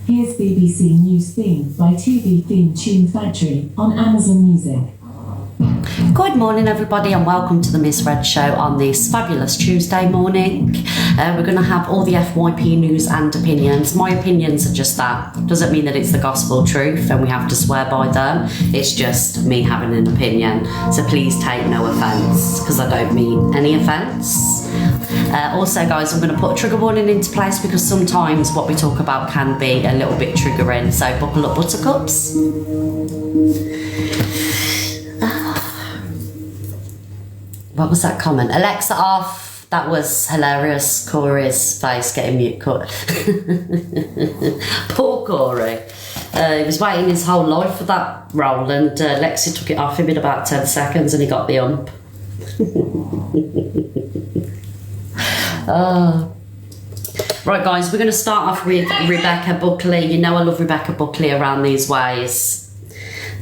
Here's BBC News theme by TV Theme Tune Factory on Amazon Music. Good morning everybody and welcome to the Miss Red Show on this fabulous Tuesday morning. We're going to have all the FYP news and opinions. My opinions are just that. Doesn't mean that it's the gospel truth and we have to swear by them. It's just me having an opinion. So please take no offence because I don't mean any offence. Also guys, I'm going to put a trigger warning into place because sometimes what we talk about can be a little bit triggering. So buckle up buttercups. What was that comment? Alexa off. That was hilarious. Corey's face getting mute cut. Poor Corey. He was waiting his whole life for that role and Lexi took it off him in about 10 seconds and he got the ump. Right guys, we're going to start off with Rebecca Buckley. You know I love Rebecca Buckley around these ways.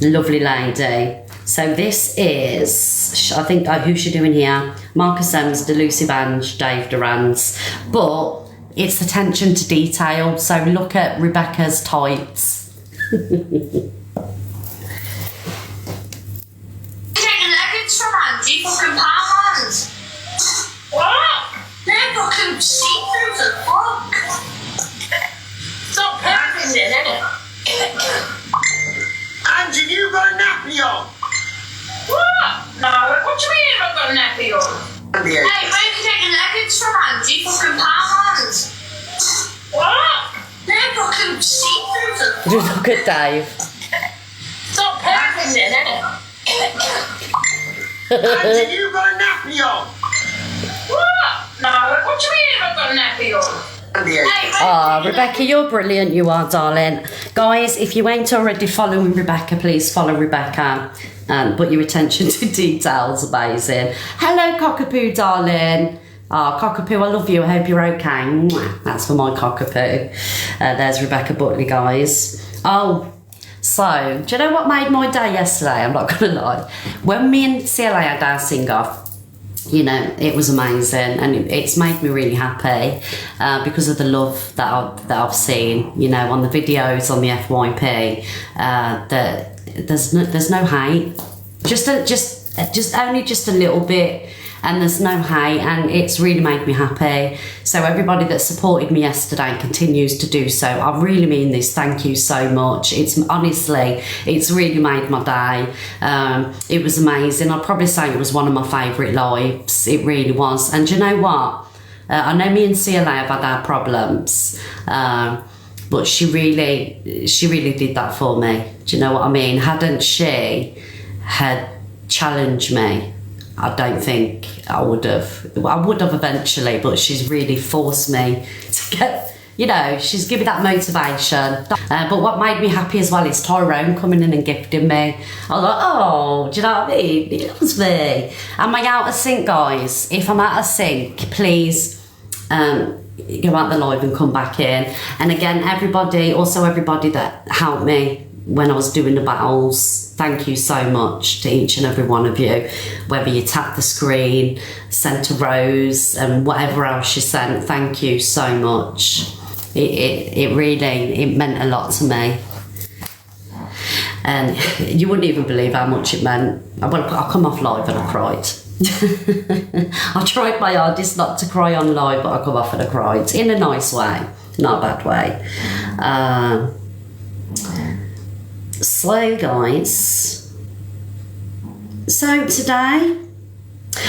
Lovely lady. So this is, I think, who's she doing here? Marcus Ems, Delucy Bange, Dave Durans. But it's attention to detail. So look at Rebecca's tights. Taking leggings from Andy fucking Palmans. What? They're fucking see-through as fuck. Stop perfect it, innit? Angie, you got a nappy on. What? No, what do you mean I've got a nappy on? Andy, Hey, where you taking leggings from Andy fucking Palmans? What? They're fucking see-through as fuck. Look at Dave. Stop perfect it, innit? Angie, you got a nappy on. What? No, what do you mean I've got a nappy on? Andy, Oh, Rebecca, you're brilliant, you are, darling. Guys, if you ain't already following Rebecca, please follow Rebecca. But your attention to detail's amazing. Hello, Cockapoo, darling. Oh, Cockapoo, I love you. I hope you're okay. Mwah. That's for my Cockapoo. There's Rebecca Buckley, guys. Oh, so, do you know what made my day yesterday? I'm not going to lie. When me and CLA had our sing-off, you know, it was amazing and it's made me really happy because of the love that I've seen, you know, on the videos, on the FYP, that there's no hate, just only just a little bit, and there's no hate, and it's really made me happy. So everybody that supported me yesterday and continues to do so, I really mean this, thank you so much. It's honestly, it's really made my day. It was amazing. I'd probably say it was one of my favourite lives. It really was. And you know what? I know me and CLA have had our problems, but she really did that for me. Do you know what I mean? Hadn't she had challenged me, I don't think I would have. I would have eventually, but she's really forced me to get, you know, she's given that motivation. But what made me happy as well is Tyrone coming in and gifting me. I was like, oh, do you know what I mean? He loves me. Am I out of sync, guys? If I'm out of sync, please go out the live and come back in. And again, everybody that helped me when I was doing the battles, thank you so much to each and every one of you. Whether you tapped the screen, sent a rose and whatever else you sent, thank you so much. It really meant a lot to me. And you wouldn't even believe how much it meant. I come off live and I cried. I tried my hardest not to cry on live, but I come off and I cried in a nice way, not a bad way. So guys, so today,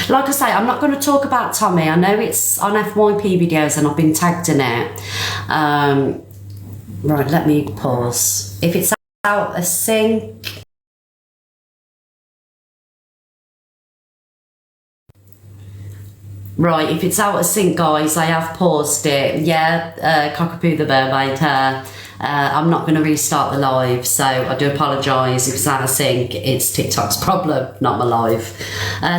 like I say, I'm not going to talk about Tommy. I know it's on FYP videos and I've been tagged in it. Right, let me pause. If it's out of sync, right, if it's out of sync, guys, I have paused it. Yeah, Cockapoo the mermaid hair. I'm not going to restart the live, so I do apologise if it's out of sync. It's TikTok's problem, not my live.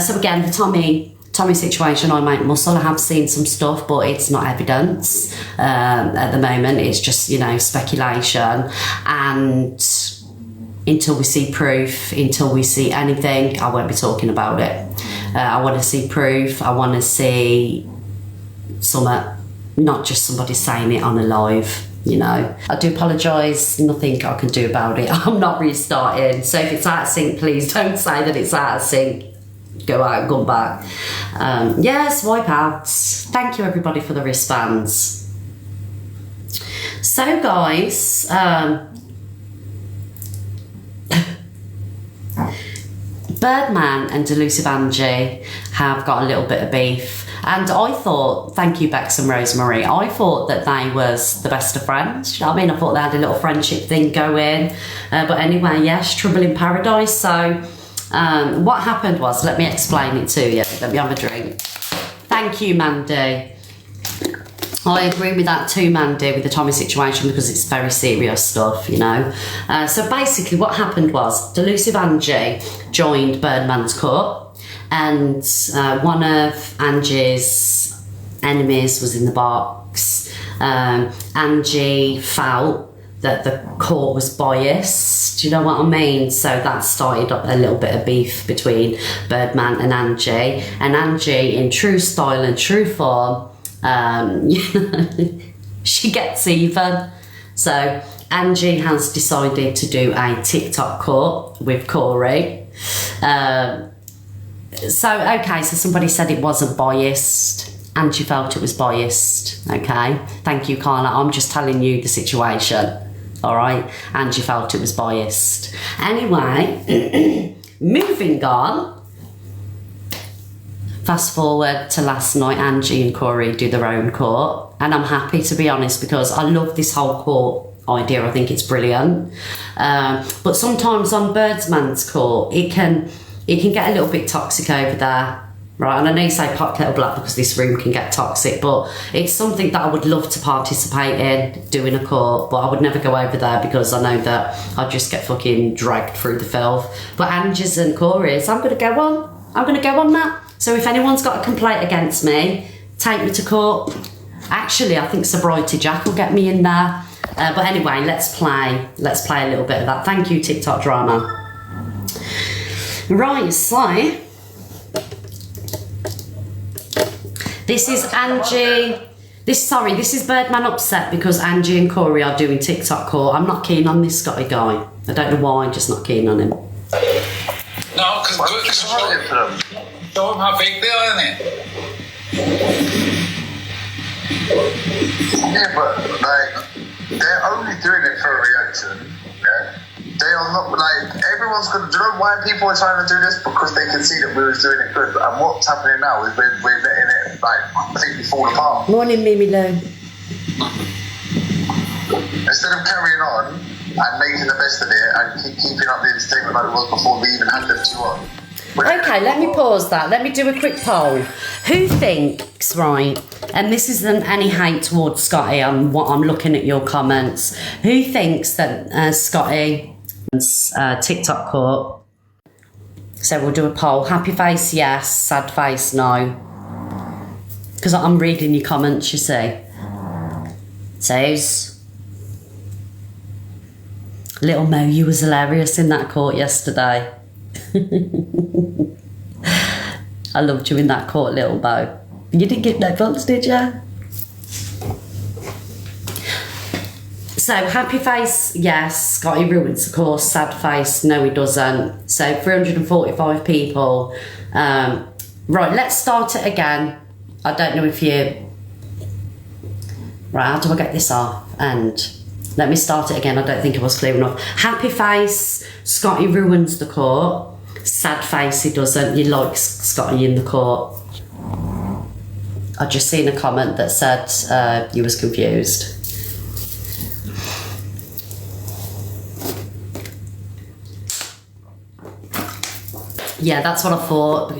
So again, the Tommy situation, I might muscle. I have seen some stuff, but it's not evidence at the moment. It's just, you know, speculation. And until we see proof, until we see anything, I won't be talking about it. I want to see proof. I want to see something, not just somebody saying it on a live. you know. I do apologise, nothing I can do about it. I'm not restarting. So if it's out of sync, please don't say that it's out of sync. Go out and come back. Yes, wipe out. Thank you everybody for the wristbands. So guys, Birdman and Delusive Angie have got a little bit of beef, and I thought, thank you Bex and Rosemary, I thought that they was the best of friends. You know what I mean? I thought they had a little friendship thing going, but anyway, yes, trouble in paradise. So what happened was, let me explain it to you. Let me have a drink. Thank you, Mandy. I agree with that too, Mandy, with the Tommy situation, because it's very serious stuff, you know. So basically what happened was Delusive Angie joined Birdman's court, and one of Angie's enemies was in the box. Angie felt that the court was biased, do you know what I mean? So that started up a little bit of beef between Birdman and Angie, in true style and true form, she gets even. So Angie has decided to do a TikTok court with Corey. So somebody said it wasn't biased. Angie felt it was biased. Okay, thank you, Carla. I'm just telling you the situation. All right, Angie felt it was biased. Anyway, moving on. Fast forward to last night, Angie and Corey do their own court, and I'm happy, to be honest, because I love this whole court idea. I think it's brilliant. But sometimes on Birdman's court, it can get a little bit toxic over there. Right, and I know you say pot kettle black because this room can get toxic, but it's something that I would love to participate in, doing a court, but I would never go over there because I know that I'd just get fucking dragged through the filth. But Angie's and Corey's, I'm going to go on that. So if anyone's got a complaint against me, take me to court. Actually, I think Sobriety Jack will get me in there. But anyway, let's play a little bit of that. Thank you, TikTok drama. Right, so this is Angie. This is Birdman upset because Angie and Corey are doing TikTok court. I'm not keen on this Scotty guy. I don't know why, I'm just not keen on him. No, because show them how fake they are, innit? Yeah, but like, they're only doing it for a reaction. Yeah, they are not like everyone's gonna. Do you know why people are trying to do this? Because they can see that we was doing it good. And what's happening now is we're letting it like completely fall apart. Morning, Mimi Lou. Instead of carrying on and making the best of it and keeping up the entertainment like it was before we even had them two on. Okay, let me pause that. Let me do a quick poll. Who thinks, right, and this isn't any hate towards Scotty, I'm looking at your comments. Who thinks that Scotty's TikTok court? So we'll do a poll. Happy face, yes. Sad face, no. Because I'm reading your comments, you see. Says, little Mo, you was hilarious in that court yesterday. I loved you in that court, little Mo. You didn't get no votes, did you? So, happy face, yes. Scotty ruins the course. Sad face, no he doesn't. So, 345 people. Right, let's start it again. I don't know if you... Right, how do I get this off? And let me start it again. I don't think it was clear enough. Happy face, Scotty ruins the court. Sad face, he doesn't. You like Scotty in the court. I just seen a comment that said you was confused. Yeah, that's what I thought.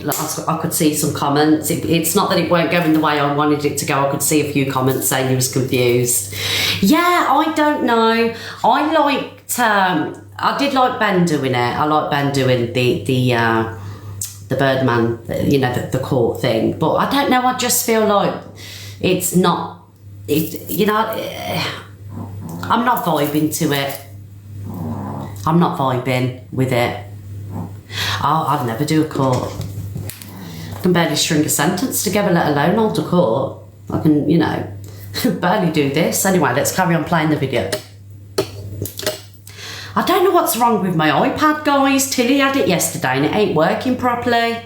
I could see some comments. It's not that it weren't going the way I wanted it to go. I could see a few comments saying you was confused. Yeah, I don't know. I did like Ben doing it. I like Ben doing the Birdman, you know, the court thing. But I don't know. I just feel like it's not. You know, I'm not vibing to it. I'm not vibing with it. I'd never do a court. I can barely string a sentence together, let alone hold a court. I can, you know, Barely do this. Anyway, let's carry on playing the video. I don't know what's wrong with my iPad, guys. Tilly had it yesterday and it ain't working properly.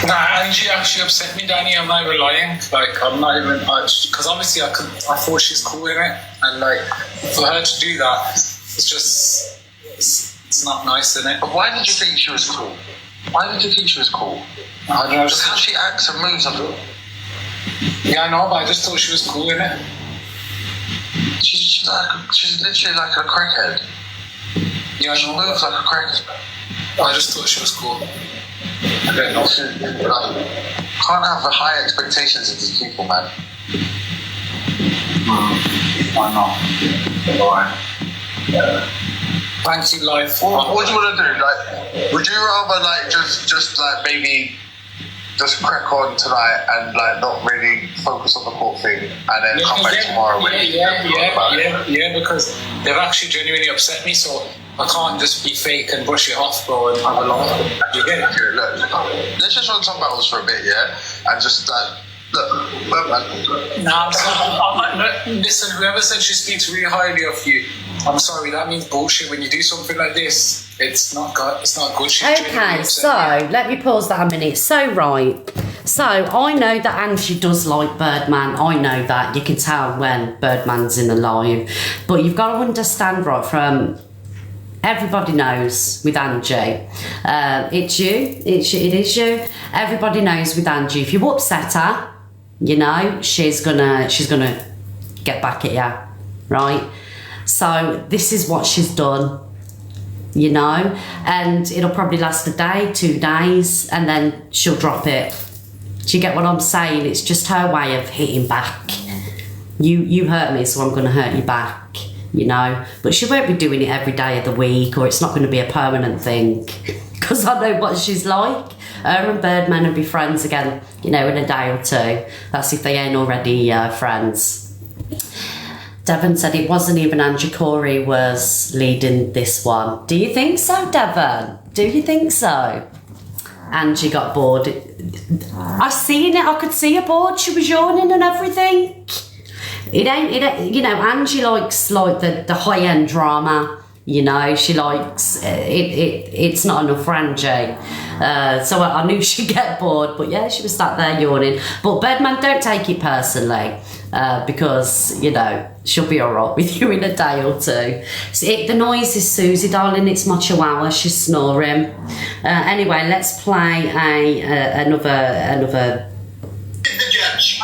Nah, Angie actually upset me, Danny. I'm not even lying. Like, I'm not even, because obviously I thought she's cool in it, and like, for her to do that, it's not nice, in it. But why did you think she was cool? Why did you think she was cool? I don't know. Just how she acts and moves. Yeah, I know, but I just thought she was cool in it. She's literally like a crackhead. Yeah, She moves like a crackhead. I just thought she was cool. I don't know. Can't have the high expectations of these people, man. Why not? Alright. Thank you, life. What do you want to do? Like, would you rather like just like maybe just crack on tonight and like not really focus on the court thing and then come back tomorrow? Yeah, because they've actually genuinely upset me, so I can't just be fake and brush it off, bro, and have a laugh. You get it? Okay, look, let's just run some battles for a bit, yeah, and just look. Nah, listen, whoever said she speaks really highly of you, I'm sorry, that means bullshit. When you do something like this, it's not good. She's Okay, so let me pause that a minute. So, right. So, I know that Angie does like Birdman. I know that. You can tell when Birdman's in the live. But you've got to understand, right, from everybody knows with Angie. It's you. It is you. Everybody knows with Angie. If you upset her, you know, she's gonna get back at you, right? So this is what she's done, you know, and it'll probably last a day, 2 days, and then she'll drop it. Do you get what I'm saying? It's just her way of hitting back. You hurt me, so I'm going to hurt you back, you know. But she won't be doing it every day of the week, or it's not going to be a permanent thing, because I know what she's like. Her and Birdman will be friends again, you know, in a day or two. That's if they ain't already friends. Devon said it wasn't even Angie, Corey was leading this one. Do you think so, Devon? Do you think so? Angie got bored. I seen it. I could see her bored. She was yawning and everything. It ain't. You know, Angie likes like the high end drama. You know, she likes it. It's not enough for Angie. So I knew she'd get bored. But yeah, she was sat there yawning. But Birdman, don't take it personally. Because, you know, she'll be alright with you in a day or two. The noise is Susie, darling. It's my chihuahua. She's snoring. Anyway, let's play another. The judge.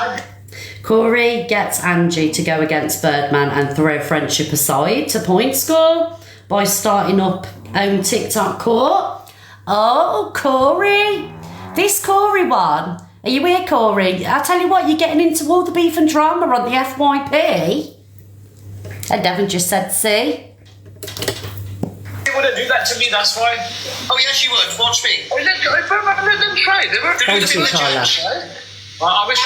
Corey gets Angie to go against Birdman and throw friendship aside to point score by starting up own TikTok court. Oh, Corey. This Corey one. Are you here, Corey? I tell you what, you're getting into all the beef and drama on the FYP. And Devon just said, see? They wouldn't do that to me, that's why. Oh, yes, you would. Watch me. Let them try. They were Thank you, Tyler. I wish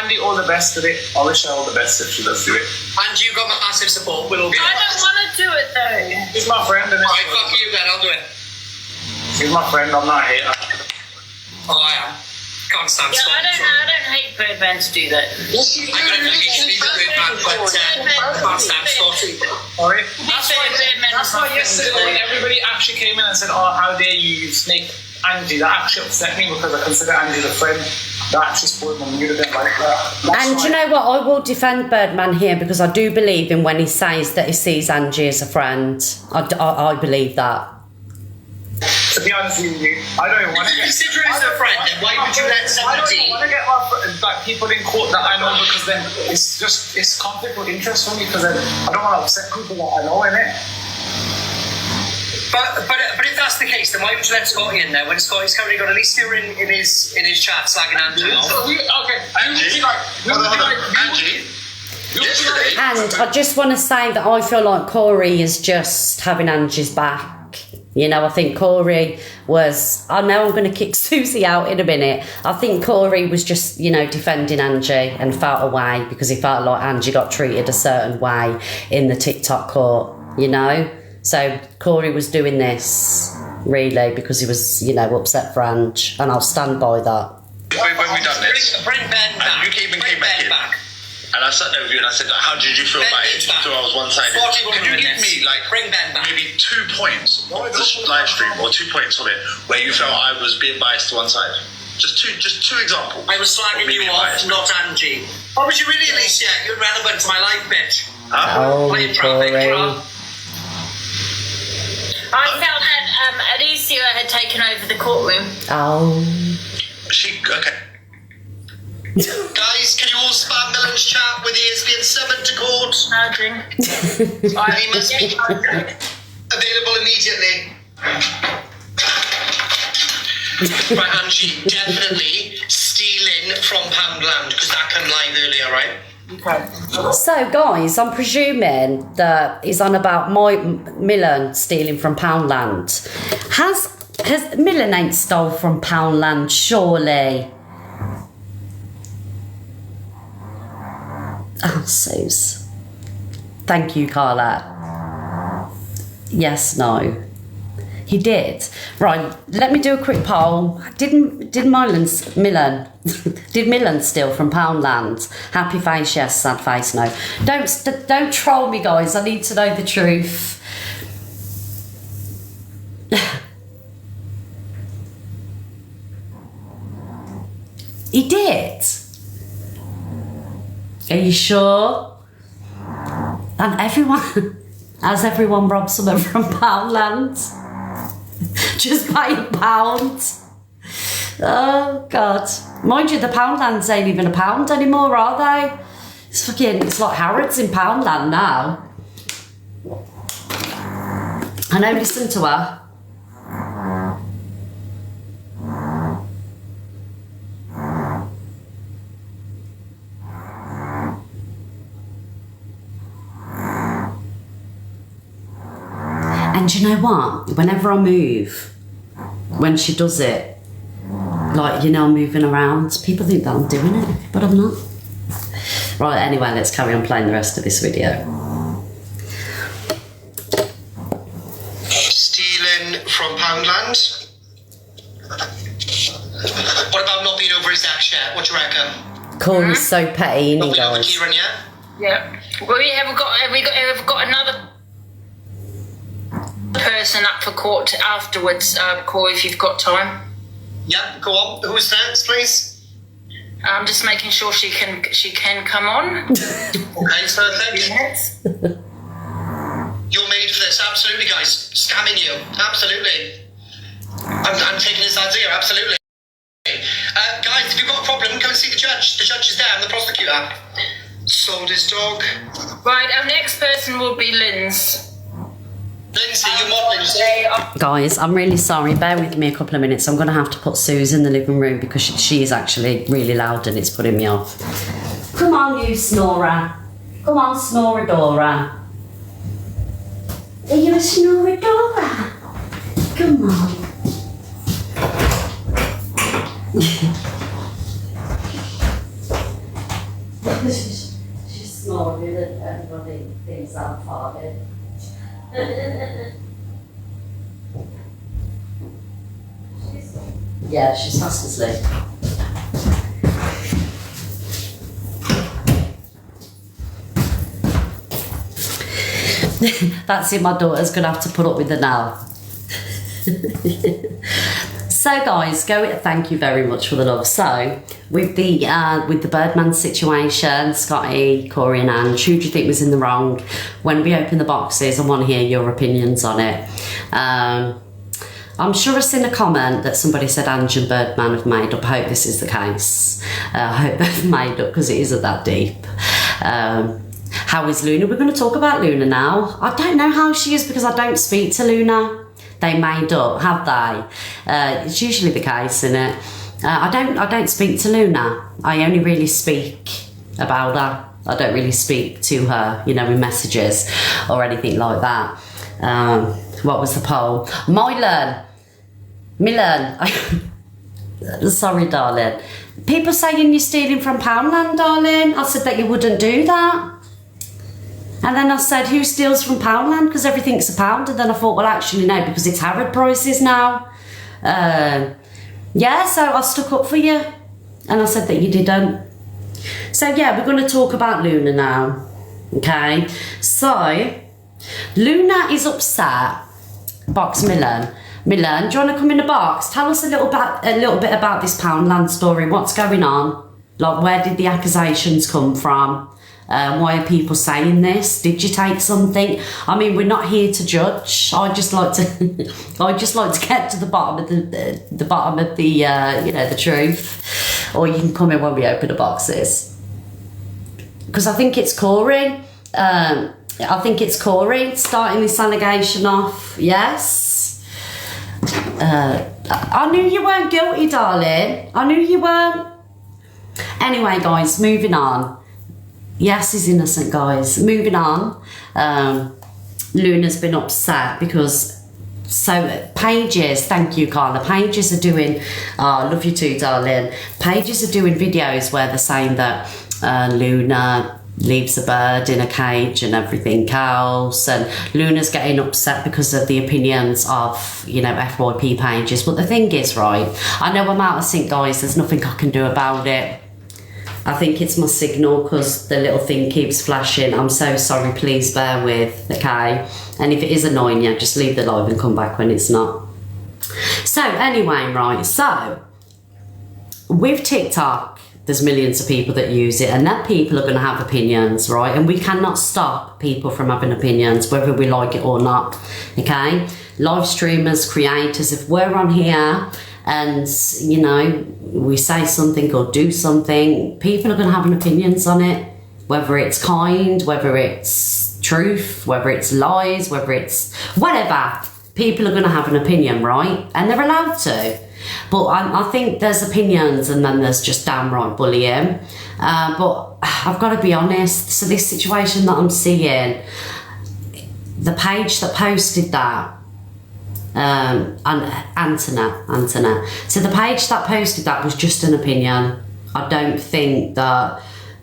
Andy all the best with it. I wish her all the best if she does do it. And you got my massive support. We'll all be I don't want to do it though. She's my friend. Alright, fuck you then. I'll do it. She's my friend. I'm not a hater. Oh, I am. Can't stand Yeah, Scotty. I don't hate Birdman to do that. Yes, you do. I'm going to leave the Birdman, but can't stand Scotty. Sorry. Birdman That's is why my yesterday friend. when everybody actually came in and said, "Oh, how dare you snake Angie?" That actually upset me because I consider Angie a friend. That actually spoiled my mood a bit like that. And you know what? I will defend Birdman here because I do believe in when he says that he sees Angie as a friend. I believe that. To be honest with you, I don't even want to get. Consider her as a friend, then why would you let I don't somebody... want to get like people in court that I know, because then it's conflict of interest for me, because then I don't want to upset people that I know, innit? But if that's the case, then why would you let Scotty in there when Scotty's currently got at least two in his chat slagging Andrew off? Okay, Angie? Hold on. Angie? Yesterday? And I just want to say that I feel like Corey is just having Angie's back. You know, I think Corey was... I know I'm going to kick Susie out in a minute. I think Corey was just, you know, defending Angie and felt away because he felt like Angie got treated a certain way in the TikTok court, you know? So Corey was doing this, really, because he was, you know, upset for Ange. And I'll stand by that. When we done this. Bring Ben And back. you came Bring back Ben in. back. And I sat there with you and I said, like, how did you feel Ben about it? is Did you back. feel I was one-sided? 41 Could you give minutes. me, like, Bring Ben back. maybe 2 points of the live stream or 2 points of it where you felt I was being biased to one side? Just two examples. I was slagging Me you being off, biased. not Angie. Oh, was you really, Alicia? You're relevant to my life, bitch. Huh? Oh, Playing traffic, Corey. I felt that Alicia had taken over the courtroom. Oh. Okay. Guys, can you all spam Millen's chat with he is being summoned to court? Nudging. He must be available immediately. Right, Angie, definitely stealing from Poundland, because that came live earlier, right? Okay. So, guys, I'm presuming that he's on about Millen stealing from Poundland. Has Millen ain't stole from Poundland, surely? Oh, Suze. Thank you, Carla. Yes, no. He did. Right, let me do a quick poll. Did Millen did Millen steal from Poundland? Happy face, yes. Sad face, no. Don't troll me, guys. I need to know the truth. He did. Are you sure? And has everyone robbed someone from Poundland? Just buying pounds. Oh God. Mind you, the Poundlands ain't even a pound anymore, are they? It's like Harrods in Poundland now. I know, listen to her. And you know what? Whenever I move, when she does it, like, you know, I'm moving around, people think that I'm doing it, but I'm not. Right, anyway, let's carry on playing the rest of this video. Stealing from Poundland? What about not being over his ex yet? What do you reckon? Corey's so petty, isn't Not he, being over guys? Kieran yet? Yeah. Well, have we got another person up for court afterwards, Corey, if you've got time? Yeah, go on. Who's next, please? I'm just making sure she can come on. Okay, perfect. Yes. You're made for this, absolutely, guys. Scamming you, absolutely. I'm taking his idea, absolutely. Guys, if you've got a problem, come and see the judge. The judge is there, and the prosecutor. Sold his dog. Right, our next person will be Lynn's. Lindsay, you're mod Lindsay. Guys, I'm really sorry. Bear with me a couple of minutes. I'm going to have to put Suze in the living room because she is actually really loud and it's putting me off. Come on, you snorer. Come on, Snoradora. Are you a Snoradora? Come on. She's snoring and everybody thinks I'm farting. Yeah, she's fast asleep. That's it, my daughter's gonna have to put up with it now. So guys, thank you very much for the love. So with the Birdman situation, Scotty, Corey and Ange, who do you think was in the wrong? When we open the boxes, I want to hear your opinions on it. I'm sure I've seen a comment that somebody said Ange and Birdman have made up. I hope this is the case. I hope they've made up because it isn't that deep. How is Luna? We're going to talk about Luna now. I don't know how she is because I don't speak to Luna. They made up, have they? It's usually the case, isn't it? I don't speak to Luna. I only really speak about her. I don't really speak to her, you know, in messages or anything like that. What was the poll? Milan. Sorry, darling. People saying you're stealing from Poundland, darling. I said that you wouldn't do that. And then I said, who steals from Poundland? Because everything's a pound. And then I thought, well, actually, no, because it's Harrod prices now. Yeah, so I stuck up for you. And I said that you didn't. So yeah, we're going to talk about Luna now. Okay, so Luna is upset. Box Milan. Milan, do you want to come in the box? Tell us a little bit about this Poundland story. What's going on? Like, where did the accusations come from? Why are people saying this? Did you take something? I mean, we're not here to judge. I just like to, I just like to get to the bottom of the bottom of the, you know, the truth. Or you can come in when we open the boxes. Because I think it's Corey. I think it's Corey starting this allegation off. Yes. I knew you weren't guilty, darling. I knew you weren't. Anyway, guys, moving on. Yes, he's innocent, guys. Moving on. Luna's been upset because Pages, thank you, Carla. Pages are doing, I love you too, darling. Pages are doing videos where they're saying that Luna leaves a bird in a cage and everything else, and Luna's getting upset because of the opinions of, you know, FYP pages. But the thing is, right, I know I'm out of sync, guys. There's nothing I can do about it. I think it's my signal because the little thing keeps flashing. I'm so sorry, please bear with, okay? And if it is annoying you, just leave the live and come back when it's not. So anyway, right, so with TikTok, there's millions of people that use it, and that people are going to have opinions, right? And we cannot stop people from having opinions, whether we like it or not, okay? Live streamers, creators, if we're on here and, you know, we say something or do something, people are going to have opinions on it, whether it's kind, whether it's truth, whether it's lies, whether it's whatever. People are going to have an opinion, right? And they're allowed to. But I think there's opinions and then there's just downright bullying. But I've got to be honest. So this situation that I'm seeing, the page that posted that, Antoinette. So the page that posted that was just an opinion. I don't think that,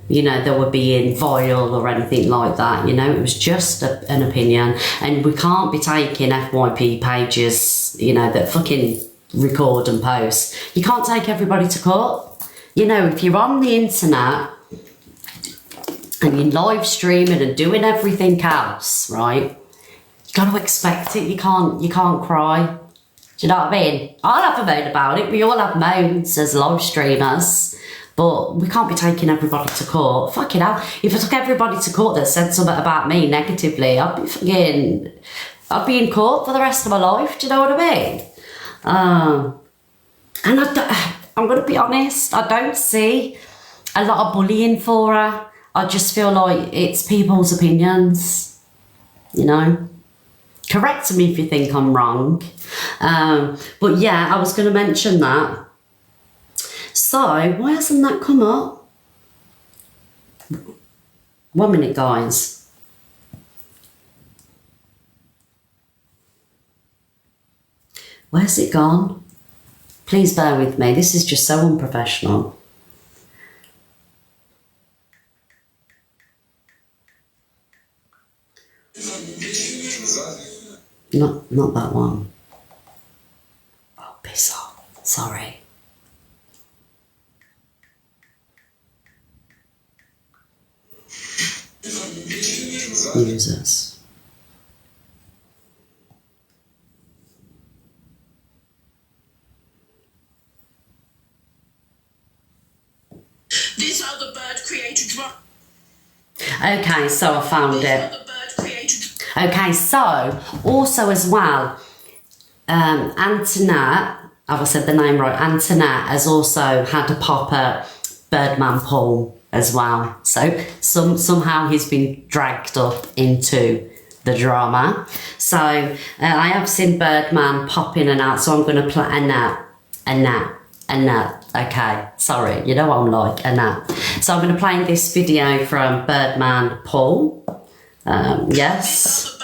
you know, they were being vile or anything like that. You know, it was just an opinion. And we can't be taking FYP pages, you know, that fucking record and post. You can't take everybody to court. You know, if you're on the internet and you're live streaming and doing everything else, right, you got to expect it. You can't cry. Do you know what I mean? I'll have a moan about it. We all have moans as live streamers, but we can't be taking everybody to court. Fucking hell, if I took everybody to court that said something about me negatively, I'd be in court for the rest of my life. Do you know what I mean? And I'm going to be honest, I don't see a lot of bullying for her. I just feel like it's people's opinions, you know. Correct me if you think I'm wrong. But yeah, I was going to mention that. So, why hasn't that come up? 1 minute, guys. Where's it gone? Please bear with me. This is just so unprofessional. Not that one. Oh, piss off. Sorry. Users. This other bird created. Okay, so I found it. Okay, so also as well, Antoinette, have I said the name right? Antoinette has also had a pop at Birdman Paul as well. So somehow he's been dragged up into the drama. So I have seen Birdman pop in and out, so I'm going to play Annette. Okay, sorry, you know what I'm like, Annette. So I'm going to play this video from Birdman Paul. Yes.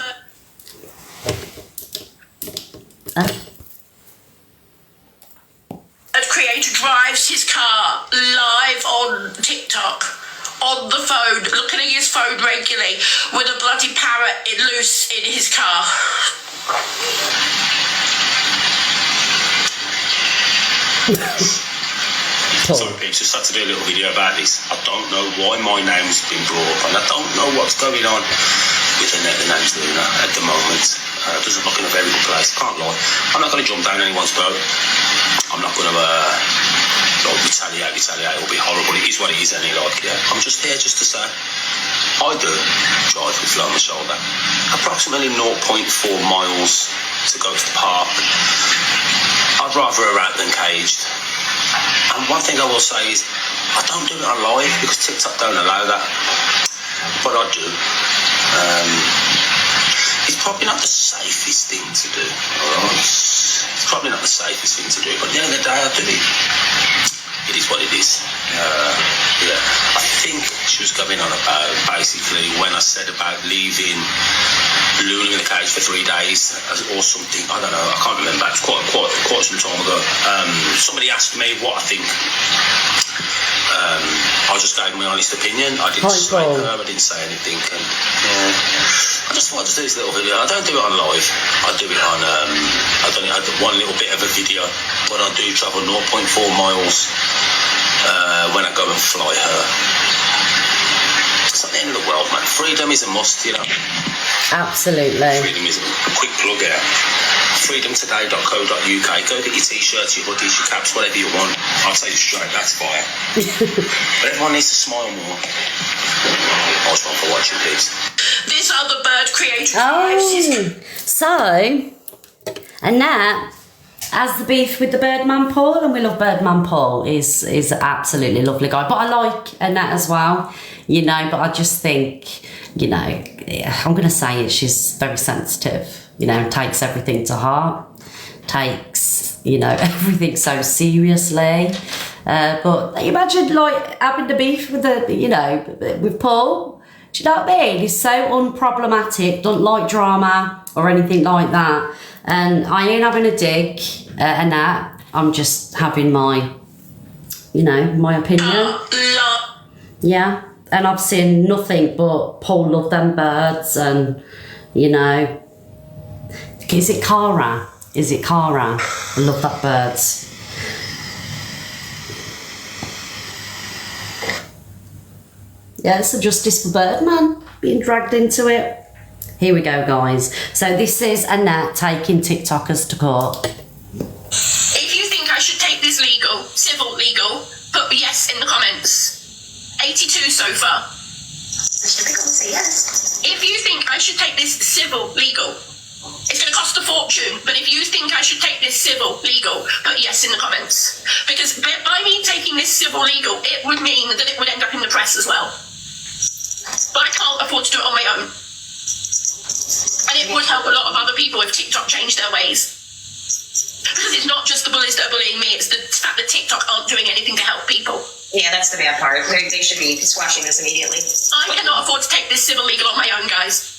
A creator drives his car live on TikTok, on the phone, looking at his phone regularly, with a bloody parrot loose in his car. Paul. Sorry, peeps, just had to do a little video about this. I don't know why my name's been brought up, and I don't know what's going on with the name's Luna at the moment. It doesn't look in a very good place, can't lie. I'm not going to jump down anyone's boat. I'm not going to retaliate. It'll be horrible. It is what it is, any like, yeah. I'm just here just to say, I do drive with flow on my shoulder. Approximately 0.4 miles to go to the park. I'd rather her out than caged. And one thing I will say is, I don't do it on live because TikTok don't allow that. But I do. It's probably not the safest thing to do, alright? It's probably not the safest thing to do, but at the end of the day, I do it. It is what it is. Yeah. I think she was going on about, basically, when I said about leaving Luna in the cage for 3 days or something. I don't know. I can't remember. It's quite some time ago. Somebody asked me what I think. I just gave my honest opinion. I didn't slate her. I didn't say anything. And, I just thought I'd just do this little video. I don't do it on live. I do it on. I do one little bit of a video, but I do travel 0.4 miles when I go and fly her. It's not the end of the world, man. Freedom is a must, you know. Absolutely. Freedom is a quick plug here. freedomtoday.co.uk. Go get your t-shirts, your hoodies, your caps, whatever you want. I'll tell you straight, that's fire. But everyone needs to smile more. Nice one for watching, please. This other bird created So, Annette has the beef with the Birdman Paul, and we love Birdman Paul. Is absolutely lovely guy. But I like Annette as well, you know, but I just think, you know, I'm going to say it, she's very sensitive, you know, takes everything to heart, takes, you know, everything so seriously. But imagine, like, having the beef with with Paul. Do you know what I mean? He's so unproblematic, don't like drama or anything like that. And I ain't having a dig at Annette. I'm just having my, you know, my opinion. Yeah. And I've seen nothing but Paul love them birds, and, you know, is it Cara? I love that birds. Yeah, it's a justice for Birdman being dragged into it. Here we go, guys. So this is Annette taking TikTokers to court. If you think I should take this civil legal, put yes in the comments. 82 so far. If you think I should take this civil legal, it's going to cost a fortune, but if you think I should take this civil legal, put yes in the comments. Because by me taking this civil legal, it would mean that it would end up in the press as well. But I can't afford to do it on my own. And it would help a lot of other people if TikTok changed their ways. Because it's not just the bullies that are bullying me, it's the fact that TikTok aren't doing anything to help people. Yeah, that's the bad part. They should be squashing this immediately. I cannot afford to take this civil legal on my own, guys.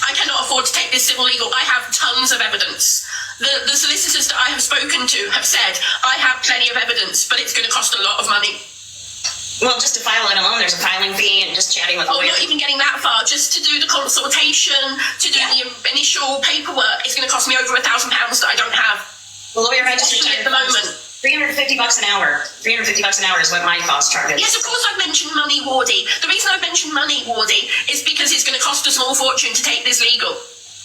I cannot afford to take this civil legal. I have tons of evidence. The solicitors that I have spoken to have said, I have plenty of evidence, but it's going to cost a lot of money. Well, just to file it alone, there's a filing fee and just chatting with lawyers. Not even getting that far. Just to do the consultation, to do the initial paperwork, it's going to cost me over £1,000 that I don't have. The lawyer I just retired at the moment. $350 an hour. $350 an hour is what my cost charge is. Yes, of course I've mentioned money, Wardy. The reason I've mentioned money, Wardy, is because it's going to cost a small fortune to take this legal.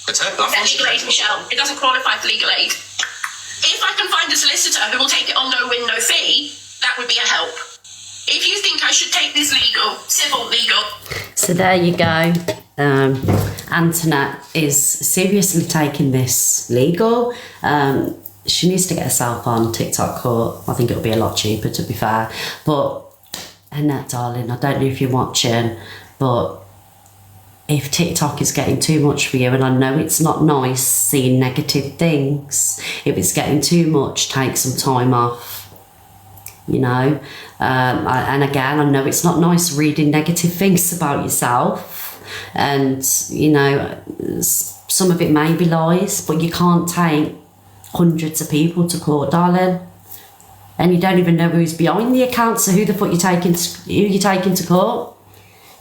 Legal aid, Michelle. It doesn't qualify for legal aid. If I can find a solicitor who will take it on no win, no fee, that would be a help. If you think I should take this civil legal. So there you go. Antoinette is seriously taking this legal. She needs to get herself on TikTok court. I think it'll be a lot cheaper, to be fair. But Annette, darling, I don't know if you're watching, but if TikTok is getting too much for you, and I know it's not nice seeing negative things, if it's getting too much, take some time off, you know. And again, I know it's not nice reading negative things about yourself, and, you know, some of it may be lies, but you can't take hundreds of people to court, darling, and you don't even know who's behind the account. So who the fuck you taking to court,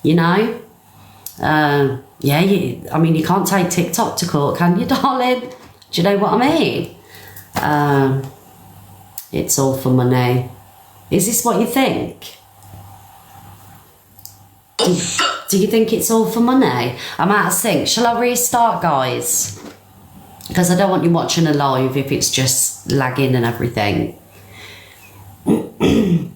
you know? I mean, you can't take TikTok to court, can you, darling? Do you know what I mean? It's all for money. Is this what you think? Do you think it's all for money? I'm out of sync. Shall I restart, guys? Because I don't want you watching a live if it's just lagging and everything. And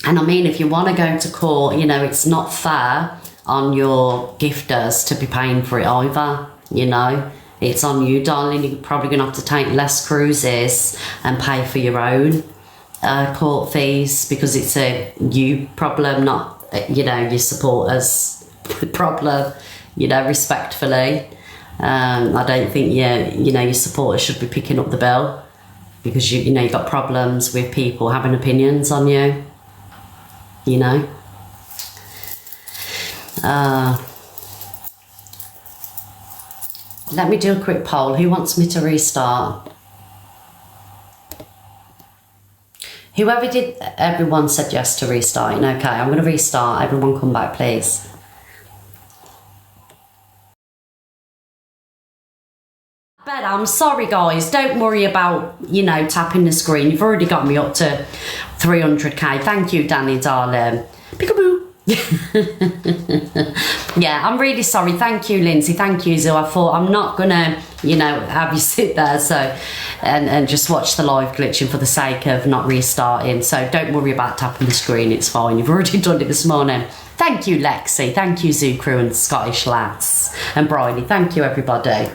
I mean, if you want to go to court, you know, it's not fair on your gifters to be paying for it either, you know. It's on you, darling. You're probably going to have to take less cruises and pay for your own court fees, because it's a you problem, not, you know, your supporters problem, you know, respectfully. I don't think you know, your supporters should be picking up the bill, because you know, you've got problems with people having opinions on you, you know. Let me do a quick poll. Who wants me to restart? Whoever did, everyone said yes to restarting. Okay, I'm going to restart. Everyone come back, please. But I'm sorry, guys. Don't worry about, you know, tapping the screen. You've already got me up to 300k. Thank you, Danny, darling. Peekaboo. Yeah, I'm really sorry. Thank you, Lindsay. Thank you, Zoo. I thought I'm not gonna, you know, have you sit there and just watch the live glitching for the sake of not restarting. So don't worry about tapping the screen. It's fine. You've already done it this morning. Thank you, Lexi. Thank you, Zoo Crew and Scottish Lads and Bridie. Thank you, everybody.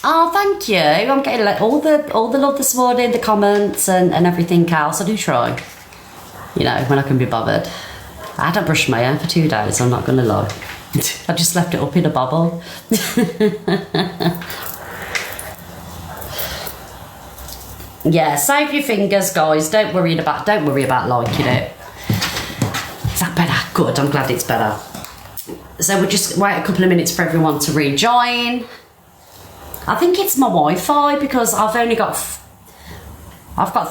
Oh, thank you. I'm getting like all the love this morning, the comments and everything else. I do try, you know, when I can be bothered. I hadn't brushed my hair for 2 days, I'm not gonna lie. I just left it up in a bubble. Yeah, save your fingers, guys. Don't worry about liking it. Is that better? Good, I'm glad it's better. So we'll just wait a couple of minutes for everyone to rejoin. I think it's my Wi-Fi, because I've got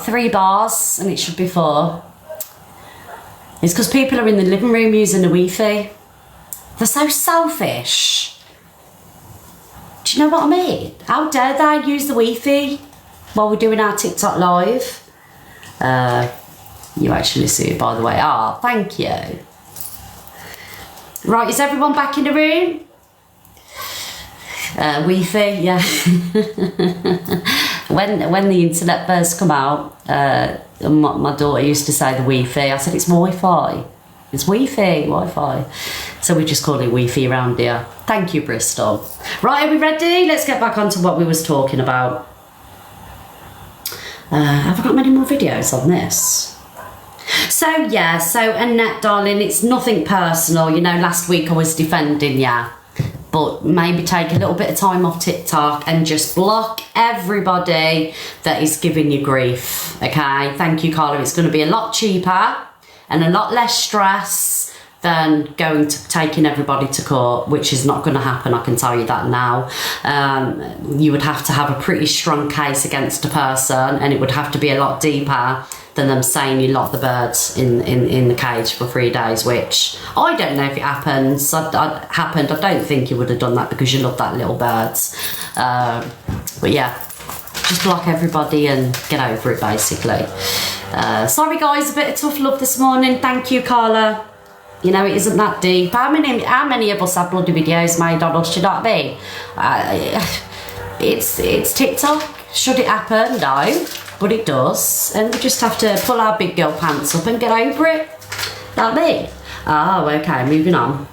3 bars and it should be 4. It's because people are in the living room using the Wi-Fi. They're so selfish. Do you know what I mean? How dare they use the Wi-Fi while we're doing our TikTok live? You actually see it, by the way. Ah, thank you. Right, is everyone back in the room? Wi-Fi, yeah. when the internet first come out, my daughter used to say the Wi-Fi. I said it's Wi-Fi. It's Wi-Fi. So we just call it Wi-Fi around here. Thank you, Bristol. Right, are we ready? Let's get back onto what we was talking about. Have I got many more videos on this? So yeah, so Annette, darling, it's nothing personal. You know, last week I was defending you. But maybe take a little bit of time off TikTok and just block everybody that is giving you grief, okay? Thank you, Carla. It's going to be a lot cheaper and a lot less stress than taking everybody to court, which is not going to happen, I can tell you that now. You would have to have a pretty strong case against a person, and it would have to be a lot deeper than them saying you locked the birds in the cage for 3 days, which I don't know if it happens. I don't think you would have done that, because you love that little birds. But yeah, just block everybody and get over it, basically. Sorry guys, a bit of tough love this morning. Thank you, Carla. You know, it isn't that deep. How many of us have bloody videos made on us? Do you know what I mean? It's TikTok. Should it happen? No. But it does, and we just have to pull our big girl pants up and get over it. Like me. Oh, okay, moving on.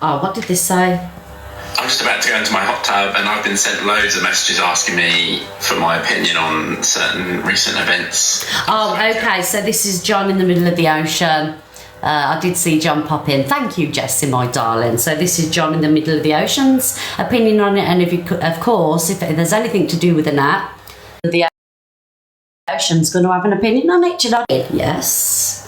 Oh, what did this say? I'm just about to go into my hot tub, and I've been sent loads of messages asking me for my opinion on certain recent events. Oh, okay, so this is John in the middle of the ocean. I did see John pop in. Thank you, Jessie, my darling. So this is John in the middle of the ocean's opinion on it, and of course, if there's anything to do with the nat, the ocean's going to have an opinion on it, do you know? Yes.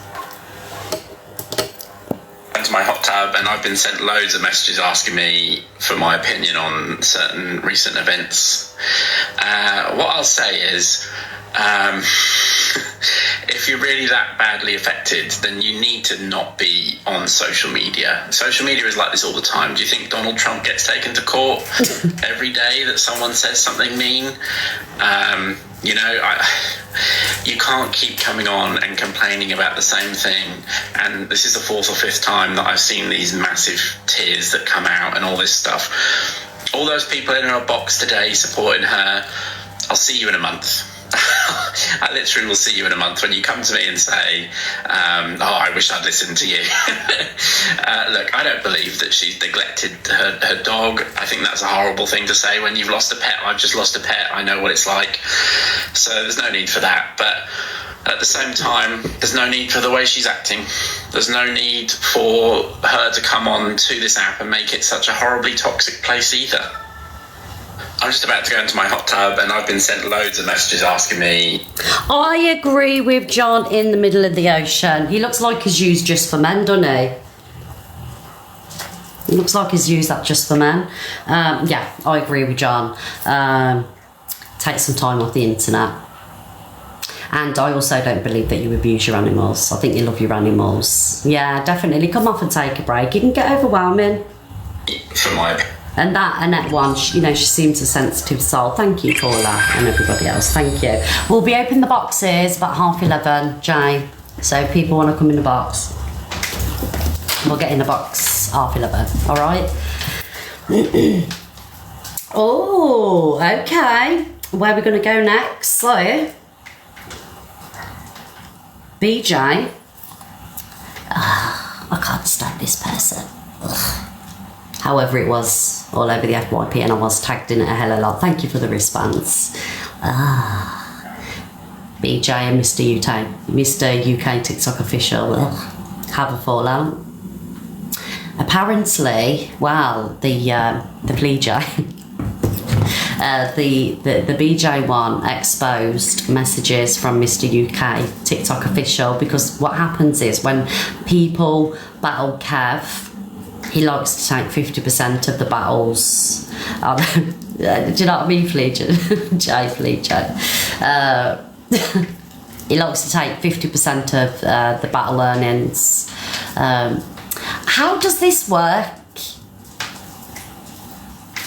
Into my hot tub, and I've been sent loads of messages asking me for my opinion on certain recent events. What I'll say is, if you're really that badly affected, then you need to not be on social media. Social media is like this all the time. Do you think Donald Trump gets taken to court every day that someone says something mean? You know, you can't keep coming on and complaining about the same thing. And this is the 4th or 5th time that I've seen these massive tears that come out and all this stuff. All those people in her box today supporting her, I'll see you in a month. I literally will see you in a month when you come to me and say, I wish I'd listened to you. Look, I don't believe that she's neglected her dog. I think that's a horrible thing to say when you've lost a pet. I've just lost a pet. I know what it's like. So there's no need for that. But at the same time, there's no need for the way she's acting. There's no need for her to come on to this app and make it such a horribly toxic place either. I'm just about to go into my hot tub and I've been sent loads of messages asking me. I agree with John in the middle of the ocean. He looks like he's used just for men, doesn't he? He looks like he's used that just for men. Yeah, I agree with John. Take some time off the internet. And I also don't believe that you abuse your animals. I think you love your animals. Yeah, definitely. Come off and take a break. It can get overwhelming. For my opinion. And that Annette one, you know, she seems a sensitive soul. Thank you, Paula, and everybody else. Thank you. We'll be opening the boxes about 11:30, Jay. So if people want to come in the box, we'll get in the box 11:30. All right? Oh, okay. Where are we going to go next? So, BJ. I can't stand this person. Ugh. However, it was all over the FYP and I was tagged in it a hell of a lot. Thank you for the response. BJ and Mr. UK TikTok official have a fallout. Apparently, well, the BJ, the BJ one exposed messages from Mr. UK TikTok official, because what happens is when people battle Kev, he likes to take 50% of the battles. Do you know what I mean, Fleetwood? He likes to take 50% of the battle earnings. How does this work?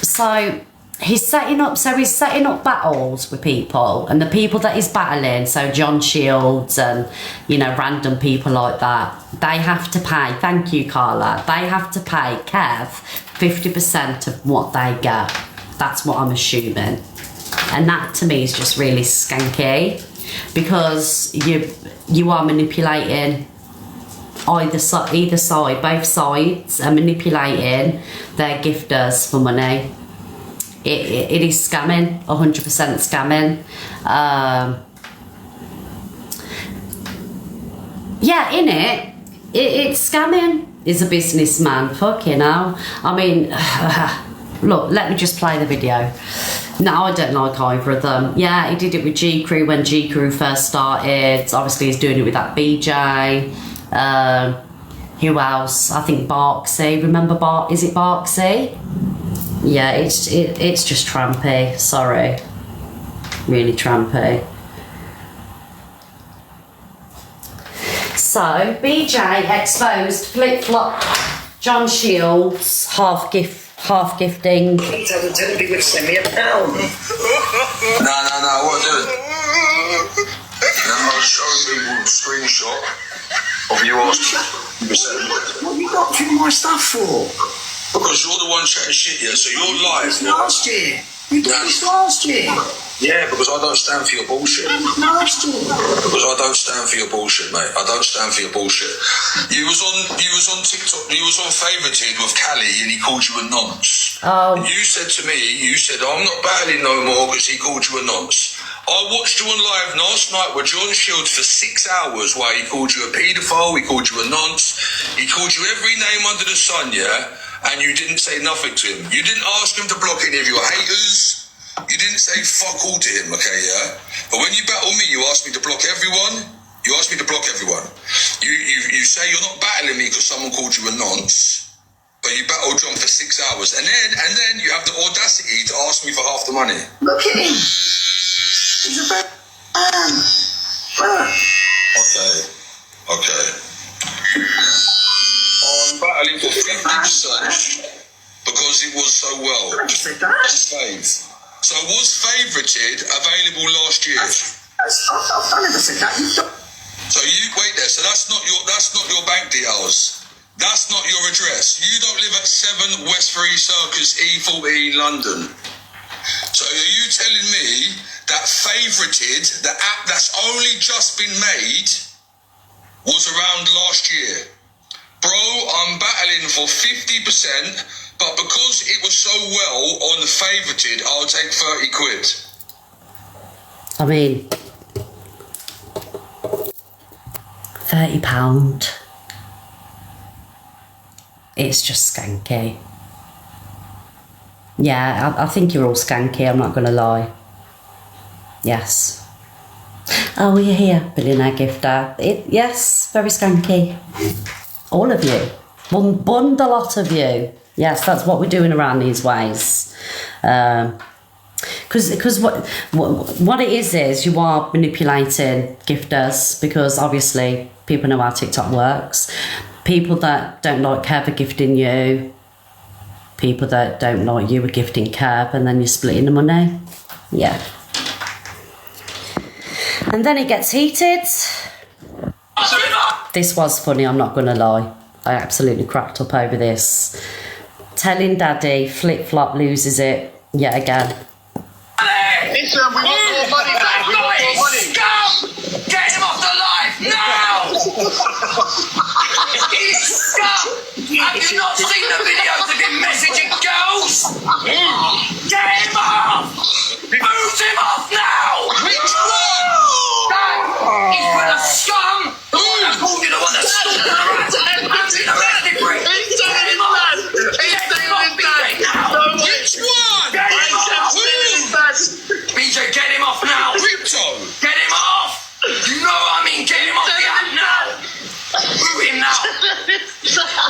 So he's setting up battles with people, and the people that he's battling, so John Shields and, you know, random people like that, they have to pay, thank you Carla, they have to pay Kev 50% of what they get. That's what I'm assuming. And that to me is just really skanky, because you are manipulating either side, both sides are manipulating their gifters for money. It is scamming, 100% scamming. Yeah, it's scamming. He's a businessman, fucking hell. I mean, look, let me just play the video. No, I don't like either of them. Yeah, he did it with G Crew when G Crew first started. Obviously, he's doing it with that BJ. Who else? I think Barksy. Remember is it Barksy? Yeah, it's just trampy. Sorry, really trampy. So BJ exposed flip flop John Shields half gifting. Please, I tell people to send me £1. No, I won't do it. I'll show people a screenshot of you asking. What have you got through my stuff for? Because you're the one chatting shit here, so you're live. Last year. You did this last year. Yeah, because I don't stand for your bullshit. Last year. Because I don't stand for your bullshit, mate. I don't stand for your bullshit. You was on TikTok. You was on Favorited with Callie, and he called you a nonce. Oh. And you said to me, I'm not battling no more because he called you a nonce. I watched you on live last night with John Shields for 6 hours while he called you a paedophile, he called you a nonce, he called you every name under the sun, yeah? And you didn't say nothing to him. You didn't ask him to block any of your haters. You didn't say fuck all to him, okay, yeah? But when you battle me, you asked me to block everyone. You asked me to block everyone. You say you're not battling me because someone called you a nonce, but you battled John for 6 hours. And then you have the audacity to ask me for half the money. Look at him. He's a bad man. Okay. I'm battling for 50% because it was so well. Unfaved. So was favorited available last year? I never said that. So you wait there. So that's not your bank details. That's not your address. You don't live at 7 Westbury Circus E14 London. So are you telling me that favorited, the app that's only just been made, was around last year? Bro, I'm battling for 50%, but because it was so well on the favorited, I'll take 30 quid. I mean, £30. It's just skanky. Yeah, I think you're all skanky, I'm not going to lie. Yes. Oh, you're here, billionaire gifter. Yes, very skanky. All of you. One bundle lot of you. Yes, that's what we're doing around these ways. Because what it is you are manipulating gifters, because obviously people know how TikTok works. People that don't like Kev are gifting you. People that don't like you are gifting Kev, and then you're splitting the money. Yeah. And then it gets heated. This was funny, I'm not going to lie. I absolutely cracked up over this. Telling Daddy flip-flop loses it yet again. Listen, we want more money back. We want more money. Scum! Get him off the live now! He's scum! Have you not seen the videos of him messaging girls? Get him off! Boot him off now! Which one? Dad, he's with a scum! The one that called you the one that stalked the rats and been arrested for it! Get him off! Get him off, BJ, now! Which one? Get him off! BJ, get him off now! Crypto. Get him off! You know what I mean? Get him off the app now! Boot him now!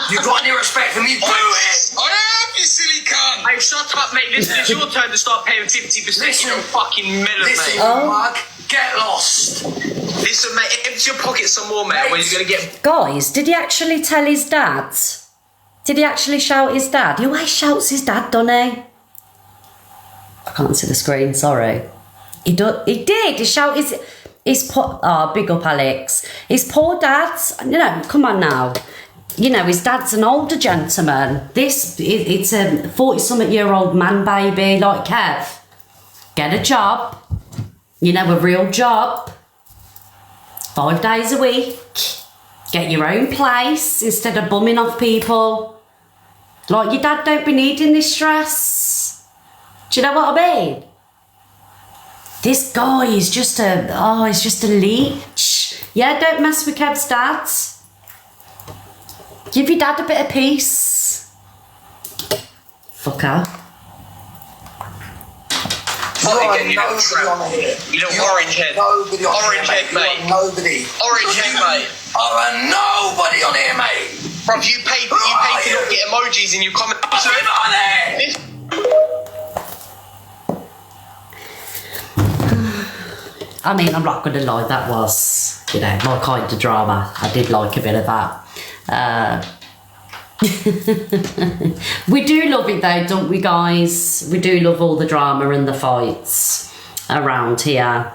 You got any respect for me? Boot it! I am, you silly cunt. Hey, shut up, mate. This is your turn to start paying 50%. You don't fucking melon, Listen, mate. you mug, get lost! Listen, mate, empty your pockets some more, mate. When you're going to get... Guys, did he actually tell his dad? Did he actually shout his dad? He always shouts his dad, doesn't he? I can't see the screen, sorry. He did. He shouted his poor... Oh, big up, Alex. His poor dad... You know, come on now. You know, his dad's an older gentleman. It's a 40-something-year-old man baby like Kev. Get a job. You know, a real job. 5 days a week. Get your own place instead of bumming off people. Like, your dad don't be needing this stress. Do you know what I mean? This guy is just he's just a leech. Yeah, don't mess with Kev's dad. Give your dad a bit of peace. Fucker. You know, orange head. Orange head, mate. Nobody. Orange head, mate. Nobody on here, mate! Bruv, you pay to not get emojis in your comments. I mean, I'm not going to lie, that was, you know, my kind of drama. I did like a bit of that. We do love it though, don't we, guys? We do love all the drama and the fights around here.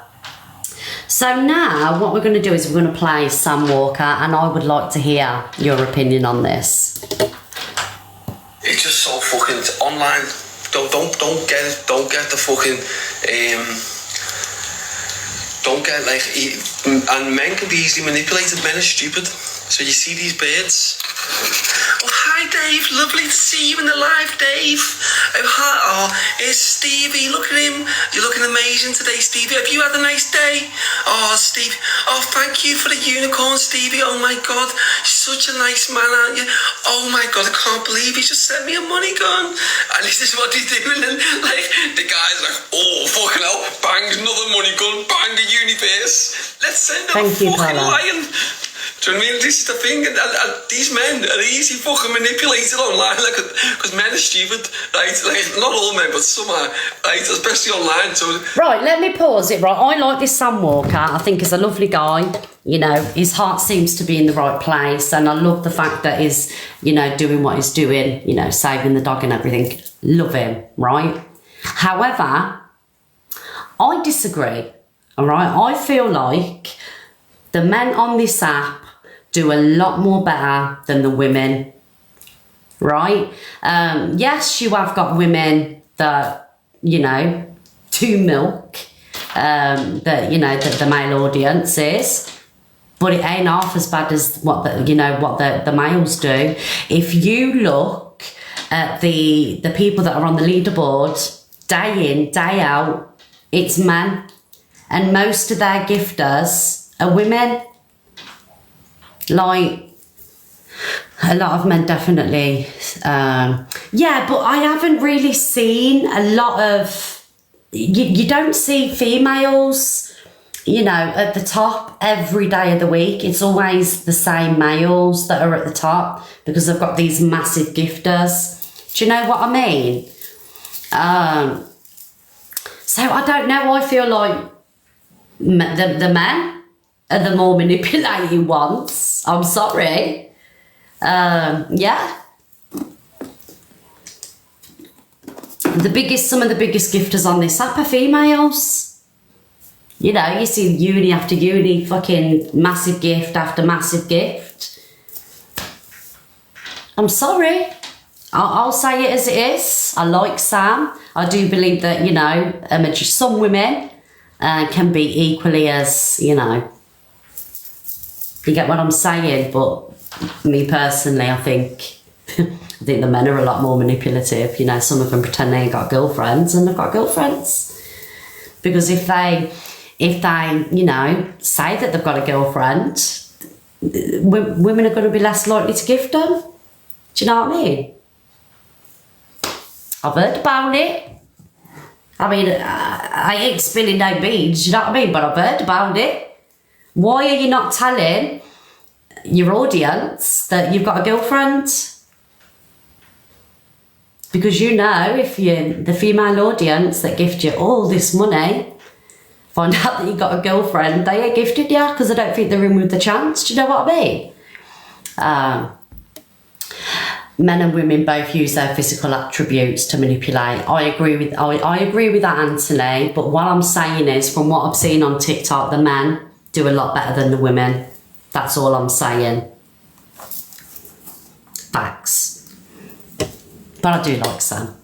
So now what we're going to do is we're going to play Sam Walker, and I would like to hear your opinion on this. It's just so fucking online. Don't get the fucking don't get like, and men can be easily manipulated. Men are stupid. So you see these birds. Oh, hi Dave, lovely to see you in the live, Dave. Oh, it's Stevie, look at him. You're looking amazing today, Stevie. Have you had a nice day? Oh, Stevie, oh, thank you for the unicorn, Stevie. Oh my God, you're such a nice man, aren't you? Oh my God, I can't believe he just sent me a money gun. And this is what he's doing. And like, the guy's like, oh, fucking hell, bang, another money gun, bang, a universe. Let's send him a fucking lion. Do you know what I mean? This is the thing, and these men are easy fucking manipulated online, like, because men are stupid, right? Like, not all men, but some are, right? Especially online. So right, let me pause it. Right, I like this Sam Walker. I think he's a lovely guy. You know, his heart seems to be in the right place, and I love the fact that he's, you know, doing what he's doing. You know, saving the dog and everything. Love him, right? However, I disagree. All right, I feel like the men on this app do a lot more better than the women, right? Yes, you have got women that, you know, do milk, that, you know, that the male audience is, but it ain't half as bad as what the males do. If you look at the people that are on the leaderboard, day in, day out, it's men, and most of their gifters are women. Like, a lot of men definitely, yeah, but I haven't really seen a lot of, you don't see females, you know, at the top every day of the week. It's always the same males that are at the top because they've got these massive gifters. Do you know what I mean? So I don't know, I feel like the men are the more manipulating ones. I'm sorry. Yeah. Some of the biggest gifters on this app are females. You know, you see uni after uni, fucking massive gift after massive gift. I'm sorry. I'll say it as it is. I like Sam. I do believe that, you know, some women can be equally as, you know, you get what I'm saying, but me personally, I think the men are a lot more manipulative. You know, some of them pretend they ain't got girlfriends, and they've got girlfriends. Because if they, you know, say that they've got a girlfriend, women are going to be less likely to gift them. Do you know what I mean? I've heard about it. I mean, I ain't spilling no beans, you know what I mean? But I've heard about it. Why are you not telling your audience that you've got a girlfriend? Because you know, if the female audience that gift you all this money find out that you've got a girlfriend, they ain't gifted you because I don't think they're in with the chance. Do you know what I mean? Men and women both use their physical attributes to manipulate. I agree with that, Anthony. But what I'm saying is, from what I've seen on TikTok, the men do a lot better than the women. That's all I'm saying. Facts. But I do like Sam.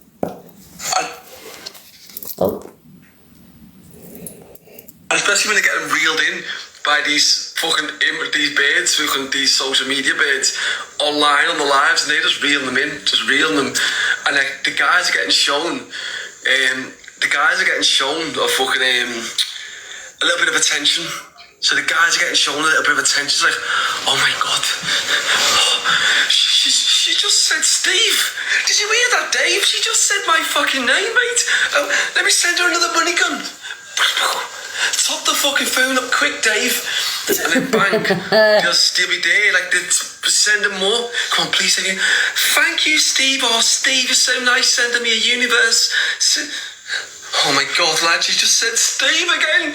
Especially when they get them reeled in by these birds, these social media birds online on the lives, and they just reeling them in, and like the guys are getting shown, a fucking a little bit of attention. So the guys are getting shown a little bit of attention. It's like, oh my god, she just said Steve. Did you hear that, Dave? She just said my fucking name, mate. Let me send her another money gun. Top the fucking phone up quick, Dave. And then bang, you'll be there, like, send him more. Come on, please, thank you, Steve. Oh, Steve, you're so nice sending me a universe. Oh my god, lad, you just said Steve again.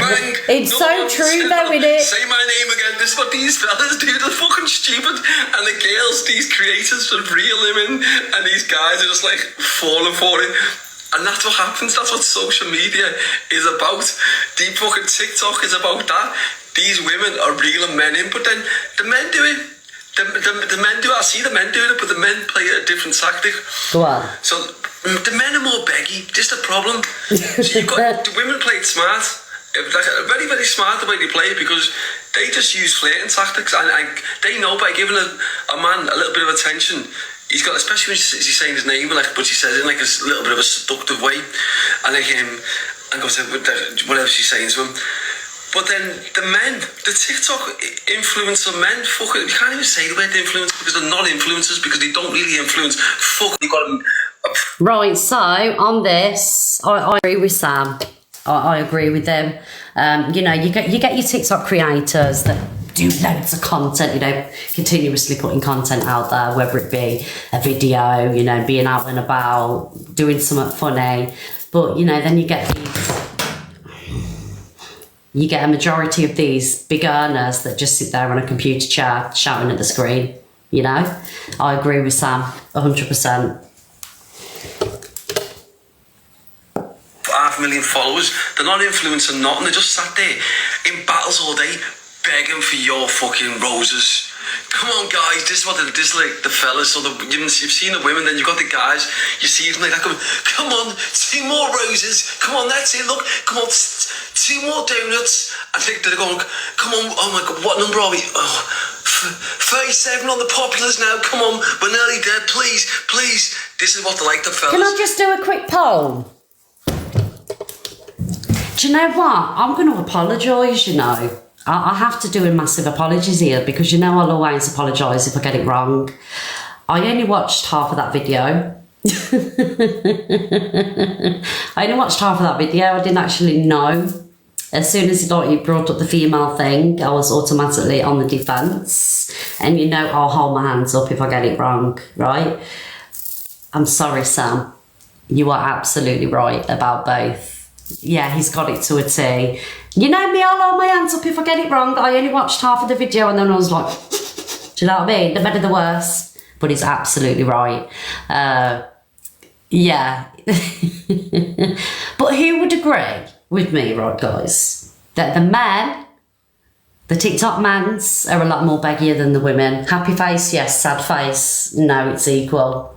Bang. It's so true though, isn't it? Say my name again. This is what these fellas do. They're fucking stupid. And the girls, these creators, are reel him in, and these guys are just like falling for it. And that's what happens. That's what social media is about. The fucking TikTok is about that. These women are reeling men in, but then the men do it. The men do it. I see the men doing it, but the men play a different tactic. Go on. So the men are more beggy. Just a problem. So you've got the women play it smart. Like, very, very smart the way they play it, because they just use flirting tactics, and they know by giving a man a little bit of attention. He's got, especially when he's saying his name, like, but she says it in like a little bit of a seductive way, and like and goes whatever she's saying to him. But then the men, the TikTok influencer men, fuck it, you can't even say the word influence, because they're not influencers, because they don't really influence. Fuck, you got them. Right, so on this, I agree with Sam. I agree with them. You know, you get your TikTok creators that do loads of content, you know, continuously putting content out there, whether it be a video, you know, being out and about, doing something funny. But, you know, then you get a majority of these big earners that just sit there on a computer chair shouting at the screen, you know. I agree with Sam, 100%. 500,000 followers, they're not influencing nothing, they just sat there in battles all day begging for your fucking roses. Come on guys, this is what this like the fellas, so you've seen the women, then you've got the guys, you see them like that, come on, 2 more roses, come on, that's it, look, come on, 2 more donuts. I think they're going, come on, oh my god, what number are we? Oh, 37 on the populars now, come on, we're nearly there, please, please. This is what they like, the fellas. Can I just do a quick poll? Do you know what? I'm going to apologise, you know. I have to do a massive apologies here because, you know, I'll always apologise if I get it wrong. I only watched half of that video. I didn't actually know. As soon as he brought up the female thing, I was automatically on the defence. And, you know, I'll hold my hands up if I get it wrong, right? I'm sorry, Sam. You are absolutely right about both. Yeah, he's got it to a T. You know me, I'll hold my hands up if I get it wrong. I only watched half of the video and then I was like, do you know what I mean? The better the worse. But he's absolutely right. Yeah. But who would agree with me, right, guys? That the men, the TikTok mans, are a lot more baggier than the women. Happy face, yes. Sad face, no, it's equal.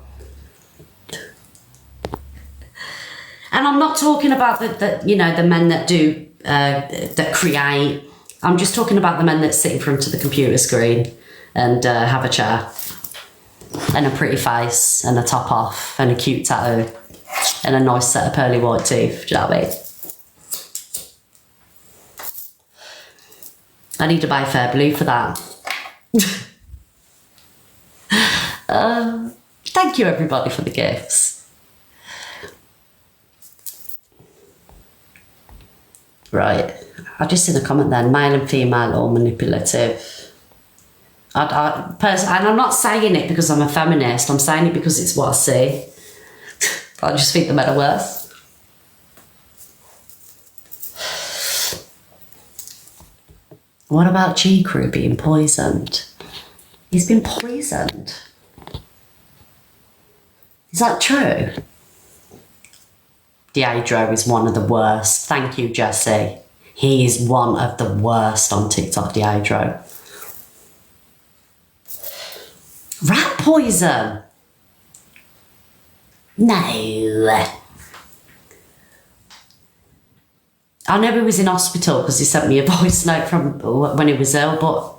And I'm not talking about the you know, the men that do, that create. I'm just talking about the men that sit in front of the computer screen and have a chair and a pretty face and a top off and a cute tattoo and a nice set of pearly white teeth. Do you know what I mean? I need to buy Fair Blue for that. Thank you, everybody, for the gifts. Right, I just seen a comment then, male and female or manipulative. And I'm not saying it because I'm a feminist, I'm saying it because it's what I see. I just think the men are worse. What about G-Crew being poisoned? He's been poisoned. Is that true? Deidro is one of the worst. Thank you, Jesse. He is one of the worst on TikTok, Deidro. Rat poison? No. I know he was in hospital because he sent me a voice note from when he was ill, but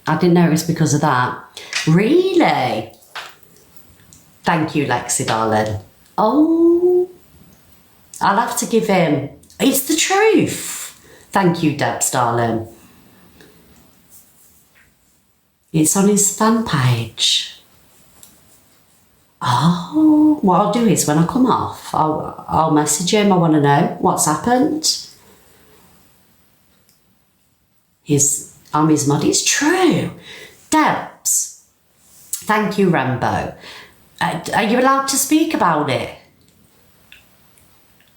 I didn't know it was because of that. Really? Thank you, Lexi, darling. Oh, I'll have to give him... It's the truth. Thank you, Debs, darling. It's on his fan page. Oh, what I'll do is when I come off, I'll message him. I want to know what's happened. I'm his mud. It's true. Debs, thank you, Rambo. Are you allowed to speak about it?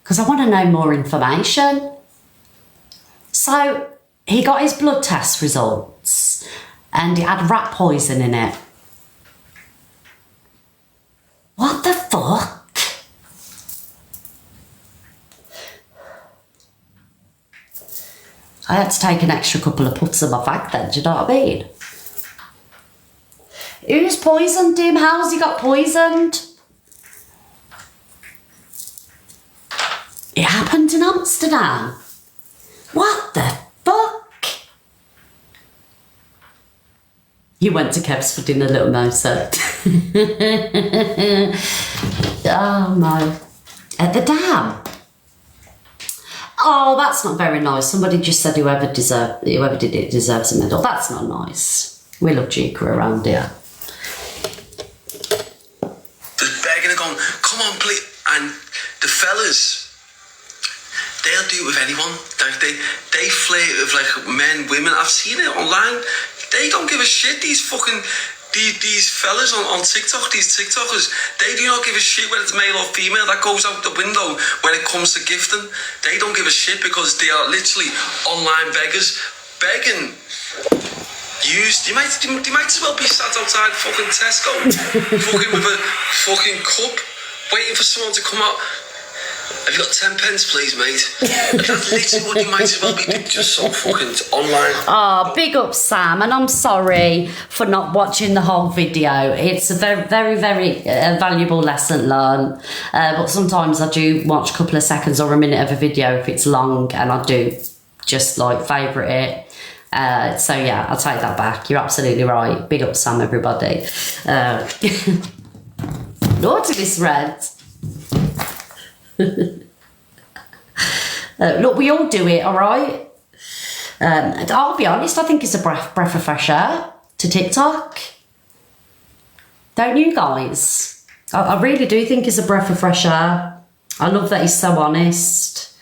Because I want to know more information. So he got his blood test results and it had rat poison in it. What the fuck? I had to take an extra couple of puffs of my fag then, do you know what I mean? Who's poisoned him? How's he got poisoned? It happened in Amsterdam. What the fuck? You went to Kev's for dinner, little Mo said. Oh no. At the dam? Oh, that's not very nice. Somebody just said whoever did it deserves a medal. That's not nice. We love Jika around here. Just begging and going, come on, please. And the fellas, they'll do it with anyone. Like they flirt with like men, women. I've seen it online. They don't give a shit. These fellas on TikTok, these TikTokers, they do not give a shit whether it's male or female. That goes out the window when it comes to gifting. They don't give a shit because they are literally online beggars, begging. You might as well be sat outside fucking Tesco, fucking with a fucking cup, waiting for someone to come out. Have you got 10 pence, please, mate? That's literally what you might as well be doing, just so fucking online. Oh, big up, Sam, and I'm sorry for not watching the whole video. It's a very, very, very valuable lesson learned. But sometimes I do watch a couple of seconds or a minute of a video if it's long, and I do just like favourite it. So yeah, I'll take that back. You're absolutely right. Big up, Sam, everybody. Naughty this red. Look, we all do it, all right? I'll be honest, I think it's a breath of fresh air to TikTok. Don't you guys? I really do think it's a breath of fresh air. I love that he's so honest.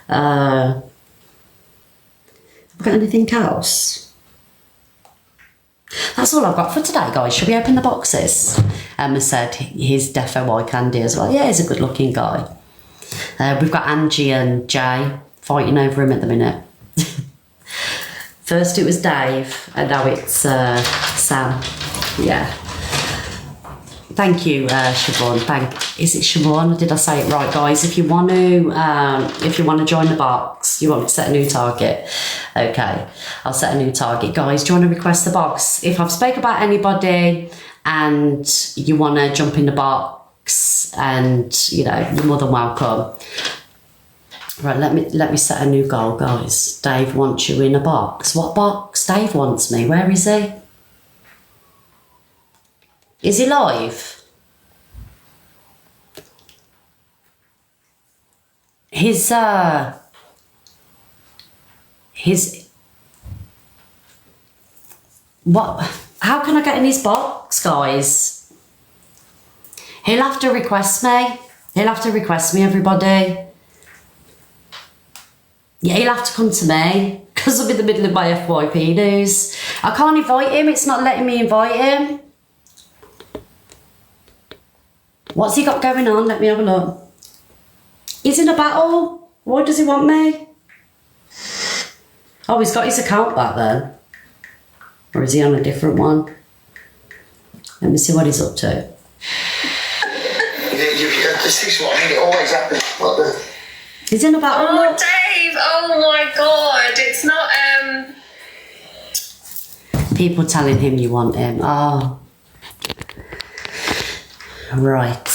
Have we got anything else? That's all I've got for today, guys. Shall we open the boxes? Emma said he's defo eye candy as well. Yeah, he's a good looking guy. We've got Angie and Jay fighting over him at the minute. First it was Dave, and now it's Sam. Yeah. Thank you, Siobhan. Is it Siobhan? Did I say it right, guys? If you want to join the box, you want me to set a new target. Okay, I'll set a new target, guys. Do you want to request the box? If I've spoke about anybody and you want to jump in the box, and you're more than welcome. Right, let me set a new goal, guys. Dave wants you in a box. What box? Dave wants me. Where is he? Is he live? What? How can I get in his box, guys? He'll have to request me. Everybody. Yeah, he'll have to come to me because I'm in the middle of my FYP news. I can't invite him. It's not letting me invite him. What's he got going on? Let me have a look. He's in a battle. Why does he want me? Oh, he's got his account back then. Or is he on a different one? Let me see what he's up to. This is what I mean. It always happens. He's in a battle. Oh, Dave! Oh my God! It's not. People telling him you want him. Oh, right.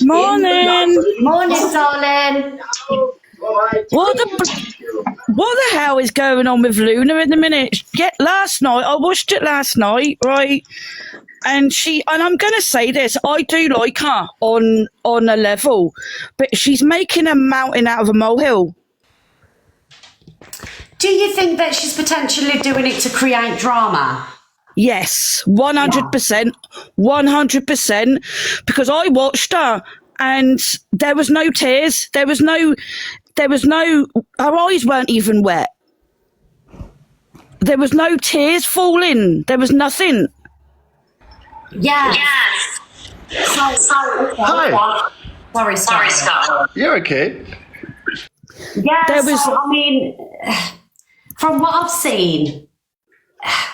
Morning, darling. What the hell is going on with Luna in the minute? Last night, I watched it last night, right? And I'm going to say this, I do like her on a level, but she's making a mountain out of a molehill. Do you think that she's potentially doing it to create drama? Yes, 100%, 100%, because I watched her and there was no tears. There was no, her eyes weren't even wet. There was no tears falling. There was nothing. Yeah. Hi. Sorry, Scott. You're okay. Yeah, from what I've seen,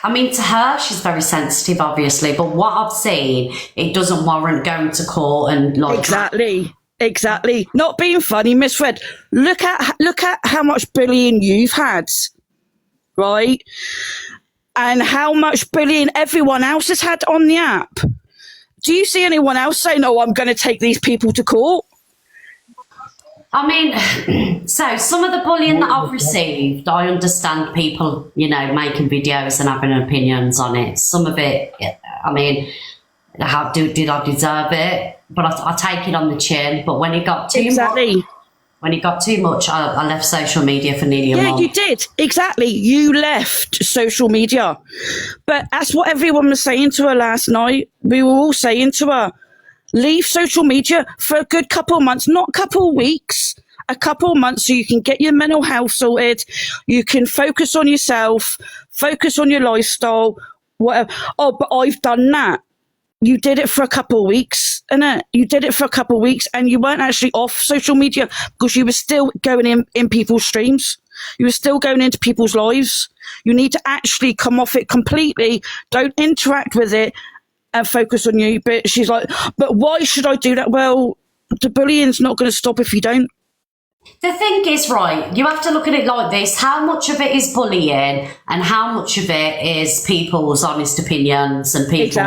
to her, she's very sensitive, obviously, but what I've seen, it doesn't warrant going to court and like... Exactly. Not being funny, Miss Fred. Look at how much bullying you've had, right? And how much bullying everyone else has had on the app. Do you see anyone else saying, "Oh, I'm going to take these people to court"? So some of the bullying that I've received, I understand people, making videos and having opinions on it. Some of it, did I deserve it? But I take it on the chin. But when it got too much, I left social media for nearly a month. Yeah, you did. Exactly. You left social media. But that's what everyone was saying to her last night. We were all saying to her, leave social media for a good couple of months, not a couple of weeks, a couple of months, so you can get your mental health sorted. You can focus on yourself, focus on your lifestyle, whatever. Oh, but I've done that. You did it for a couple of weeks, innit? You did it for a couple of weeks and you weren't actually off social media because you were still going in people's streams. You were still going into people's lives. You need to actually come off it completely. Don't interact with it and focus on you. But she's like, but why should I do that? Well, the bullying's not going to stop if you don't. The thing is, right, you have to look at it like this. How much of it is bullying and how much of it is people's honest opinions and people's...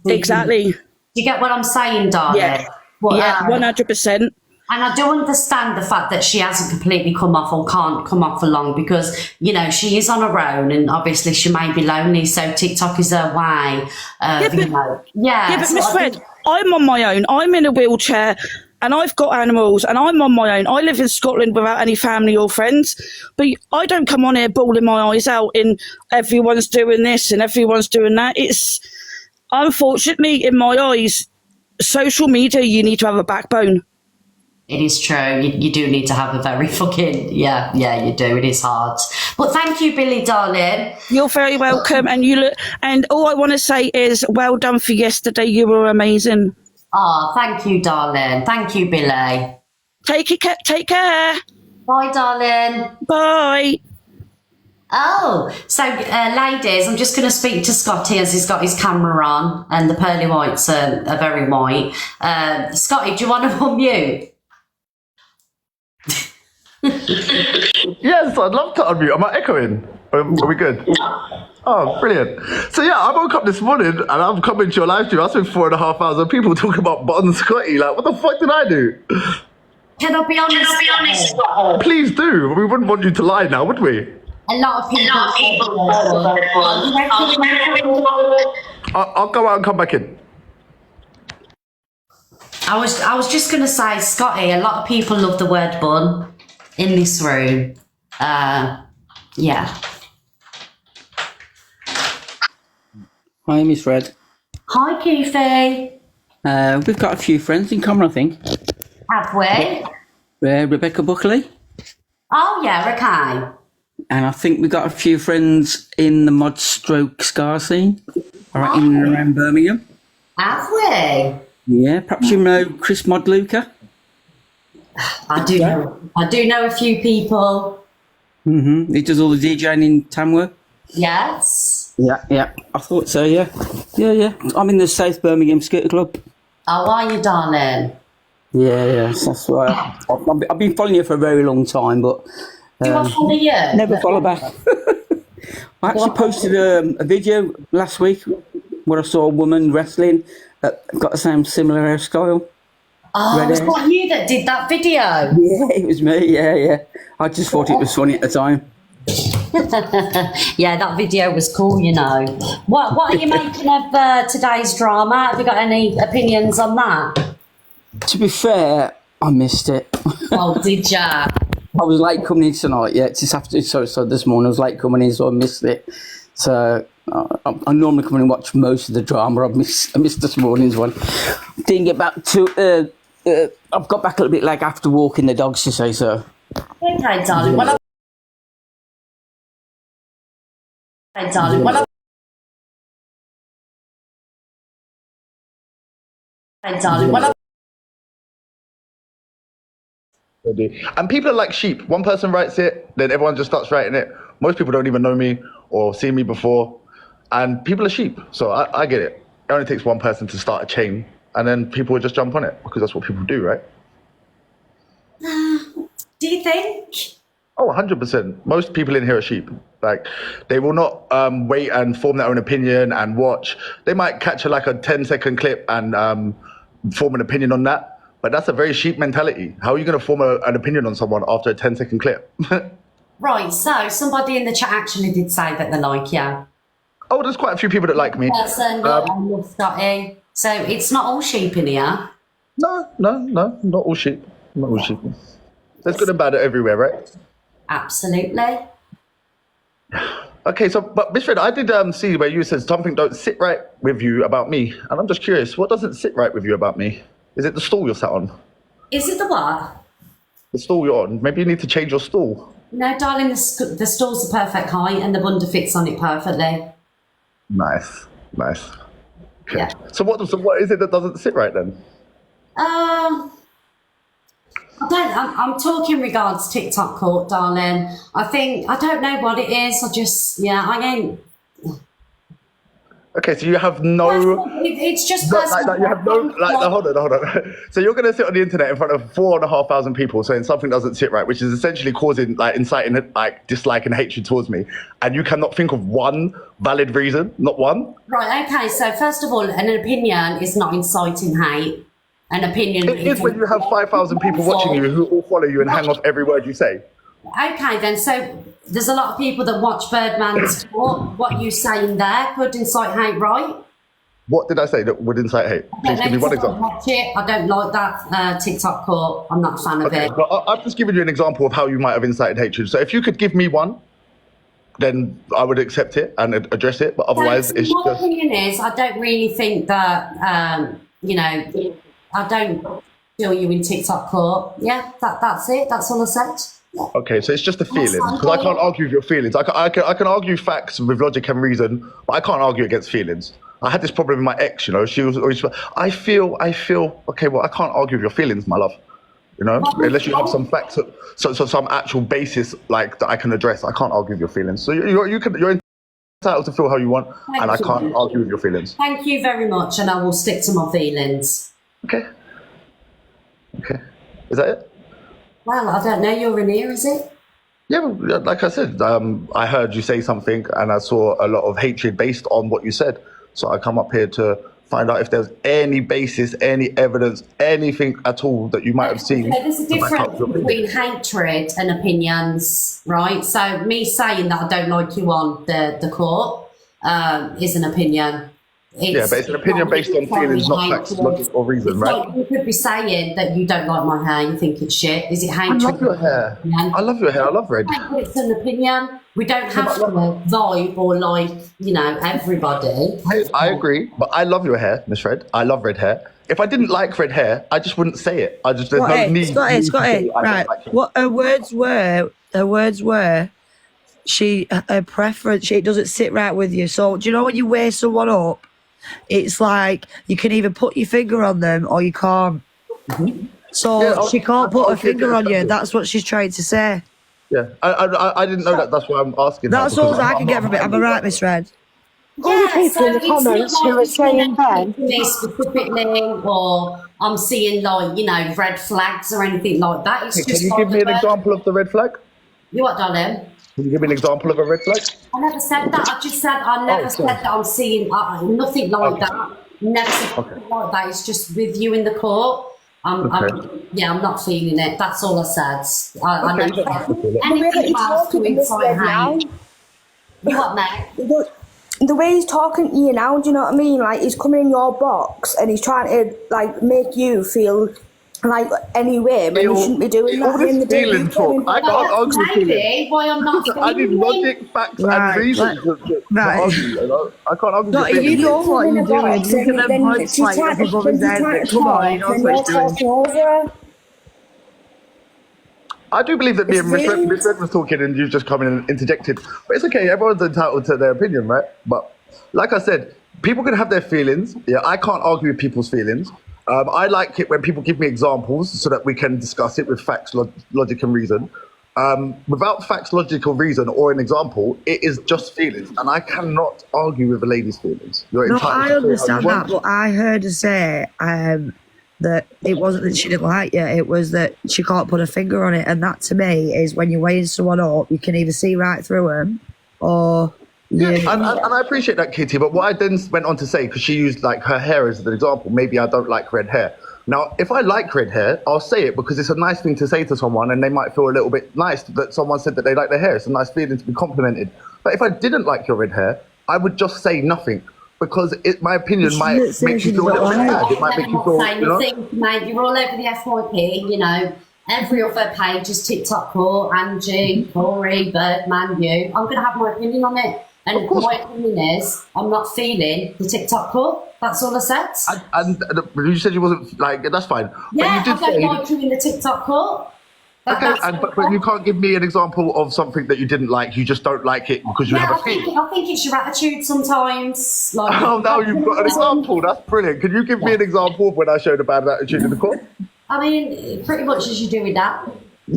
Exactly. Do you get what I'm saying, darling? Yeah, 100%. And I do understand the fact that she hasn't completely come off or can't come off for long because, you know, she is on her own and obviously she may be lonely, so TikTok is her way. But so Miss Fred, I'm on my own. I'm in a wheelchair and I've got animals and I'm on my own. I live in Scotland without any family or friends, but I don't come on here bawling my eyes out in everyone's doing this and everyone's doing that. It's, unfortunately, in my eyes, social media, you need to have a backbone. It is true. You do need to have a very fucking, yeah, you do. It is hard. But thank you, Billy, darling. You're very welcome. And all I want to say is well done for yesterday. You were amazing. Oh, thank you, darling. Thank you, Billy. Take care. Bye, darling. Bye. Oh, so ladies, I'm just going to speak to Scotty as he's got his camera on and the pearly whites are very white. Scotty, do you want to unmute? Yes, I'd love to unmute. Am I echoing? Are we good? Oh, brilliant. So yeah, I woke up this morning and I'm coming to your live stream. I spent 4.5 hours of people talking about Bon Scotty. Like, what the fuck did I do? Can I be honest? Please do. We wouldn't want you to lie now, would we? A lot of people. I'll go out and come back in. I was just going to say, Scotty, a lot of people love the word bun in this room. Yeah. Hi, Miss Red. Hi, Keithy. We've got a few friends in common, I think. Have we? Rebecca Buckley. Oh, yeah, okay. And I think we got a few friends in the mod stroke scar scene, right in and around Birmingham. Have we? Yeah, perhaps you know Chris Modluca. I do know a few people. Mm-hmm. He does all the DJing in Tamworth. Yes. Yeah. I thought so. Yeah. I'm in the South Birmingham Scooter Club. How are you, darling? Yeah. That's why I've been following you for a very long time, but. Do I follow you? Never follow back. I actually posted a video last week where I saw a woman wrestling that got the same similar hairstyle. Oh, was that you that did that video? Yeah, it was me, yeah. I just thought it was funny at the time. Yeah, that video was cool, you know. What are you making of today's drama? Have you got any opinions on that? To be fair, I missed it. Oh, did ya? I was late coming in tonight, so this morning I was late coming in, so I missed it. So I normally come in and watch most of the drama. I missed this morning's one. Didn't get back to, I've got back a little bit late after walking the dogs, to say so. Okay, darling. Well, And people are like sheep. One person writes it, then everyone just starts writing it. Most people don't even know me or seen me before. And people are sheep. So I get it. It only takes one person to start a chain and then people will just jump on it because that's what people do, right? do you think? Oh, 100%. Most people in here are sheep. Like, they will not wait and form their own opinion and watch. They might catch a 10-second clip and form an opinion on that. But that's a very sheep mentality. How are you going to form an opinion on someone after a 10-second clip? Right, so somebody in the chat actually did say that they like you. Oh, there's quite a few people that like me. Person, I love Scotty. So it's not all sheep in here. No, not all sheep. Not all sheep. There's good and bad everywhere, right? Absolutely. Okay, so, but Miss Fred, I did see where you said something don't sit right with you about me. And I'm just curious, what doesn't sit right with you about me? Is it the stool you're sat on? Is it the what? The stool you're on. Maybe you need to change your stool. No, darling, the stool's the perfect height and the bunda fits on it perfectly. Nice. Okay. Yeah. So what is it that doesn't sit right then? I'm talking regards TikTok court, darling. I don't know what it is. I ain't. Okay, so you have no. It's just like you have no. Hold on. So you're going to sit on the internet in front of 4,500 people saying something doesn't sit right, which is essentially causing, inciting, dislike and hatred towards me, and you cannot think of one valid reason, not one. Right. Okay. So first of all, an opinion is not inciting hate. An opinion. It is when you have 5,000 people watching you who all follow you and hang off every word you say. Okay, then. So there's a lot of people that watch Birdman's talk. What you saying there could incite hate, right? What did I say that would incite hate? Please give me one example. Watch it. I don't like that TikTok court. I'm not a fan of it. Well, I've just given you an example of how you might have incited hatred. So if you could give me one, then I would accept it and address it. But otherwise, it's my just. opinion is, I don't really think that I don't feel you in TikTok court. Yeah, that's it. That's all I said. Yeah. Okay, so it's just a feeling, because I can't argue with your feelings. I can argue facts with logic and reason, but I can't argue against feelings. I had this problem with my ex, she was always, I feel, okay, well, I can't argue with your feelings, my love, unless you have some facts, so some actual basis, that I can address. I can't argue with your feelings. So you're entitled to feel how you want, and I can't argue with your feelings. Thank you very much, and I will stick to my feelings. Okay. Is that it? Well, I don't know. You're in here, is it? Yeah, like I said, I heard you say something and I saw a lot of hatred based on what you said. So I come up here to find out if there's any basis, any evidence, anything at all that you might have seen. There's a difference between hatred and opinions, right? So me saying that I don't like you on the court is an opinion. But it's an opinion based on feelings, not facts, logic, or reason, right? You could be saying that you don't like my hair, you think it's shit. Is it hatred? I love your hair. I love your hair. I love red. It's an opinion. We don't have to vibe or everybody. I agree, but I love your hair, Miss Red. I love red hair. If I didn't like red hair, I just wouldn't say it. There's no need. Scotty, right. What her words were, her preference, it doesn't sit right with you. So, do you know when you wear someone up, it's like you can either put your finger on them or you can't. Mm-hmm. So she can't put her finger on you. That's what she's trying to say. Yeah, I didn't know that. That's why I'm asking. That's all I can get from it. Am I right, Miss Red? All the people in the comments who are saying Ben. Me specifically, or I'm seeing red flags or anything like that. It's Can you give me an example of the red flag? You what, darling? Can you give me an example of a red flag? I never said that. I just said I never said that I'm seeing nothing like that. Never said anything like that. It's just with you in the court. I'm not feeling it. That's all I said. I never said anything else to incite hate. You what, mate? The way he's talking to you now, do you know what I mean? Like, he's coming in your box and he's trying to make you feel like any way, but you shouldn't be doing that. In the day, I can't argue with feelings. Why I'm not I need logic, facts, and reasons to argue. I can't argue with feelings. You know what you're doing. Look at them points like everybody's out. Come on, you know what you're doing. I do believe that me and Miss Red was talking and you've just come in and interjected. But it's okay, everyone's entitled to their opinion, right? But like I said, people can have their feelings. Yeah, I can't argue with people's feelings. I like it when people give me examples so that we can discuss it with facts, logic and reason. Without facts, logic or reason or an example, it is just feelings. And I cannot argue with a lady's feelings. You're entitled I understand that, but I heard her say that it wasn't that she didn't like you, it was that she can't put a finger on it. And that to me is when you're weighing someone up, you can either see right through them or... Yeah, and I appreciate that, Kitty, but what I then went on to say, because she used her hair as an example, maybe I don't like red hair. Now, if I like red hair, I'll say it because it's a nice thing to say to someone and they might feel a little bit nice that someone said that they like their hair. It's a nice feeling to be complimented. But if I didn't like your red hair, I would just say nothing. because my opinion She might didn't say make she you feel a didn't little bit like bad. It might make you feel, saying you know. think, mate, you're all over the FYP, you know. Every other page is TikTok Court, Angie, Corey, Birdman, you. I'm going to have my opinion on it. And my opinion is, I'm not feeling the TikTok Court. That's all I said. And you said you wasn't, like, that's fine. Yeah, but you did I don't like you in the TikTok Court. Okay, but you can't give me an example of something that you didn't like. You just don't like it because you have a thing. I think it's your attitude sometimes. Like, oh, now you've got an example. That's brilliant. Can you give me an example of when I showed a bad attitude in the court? I mean, pretty much as you do with that.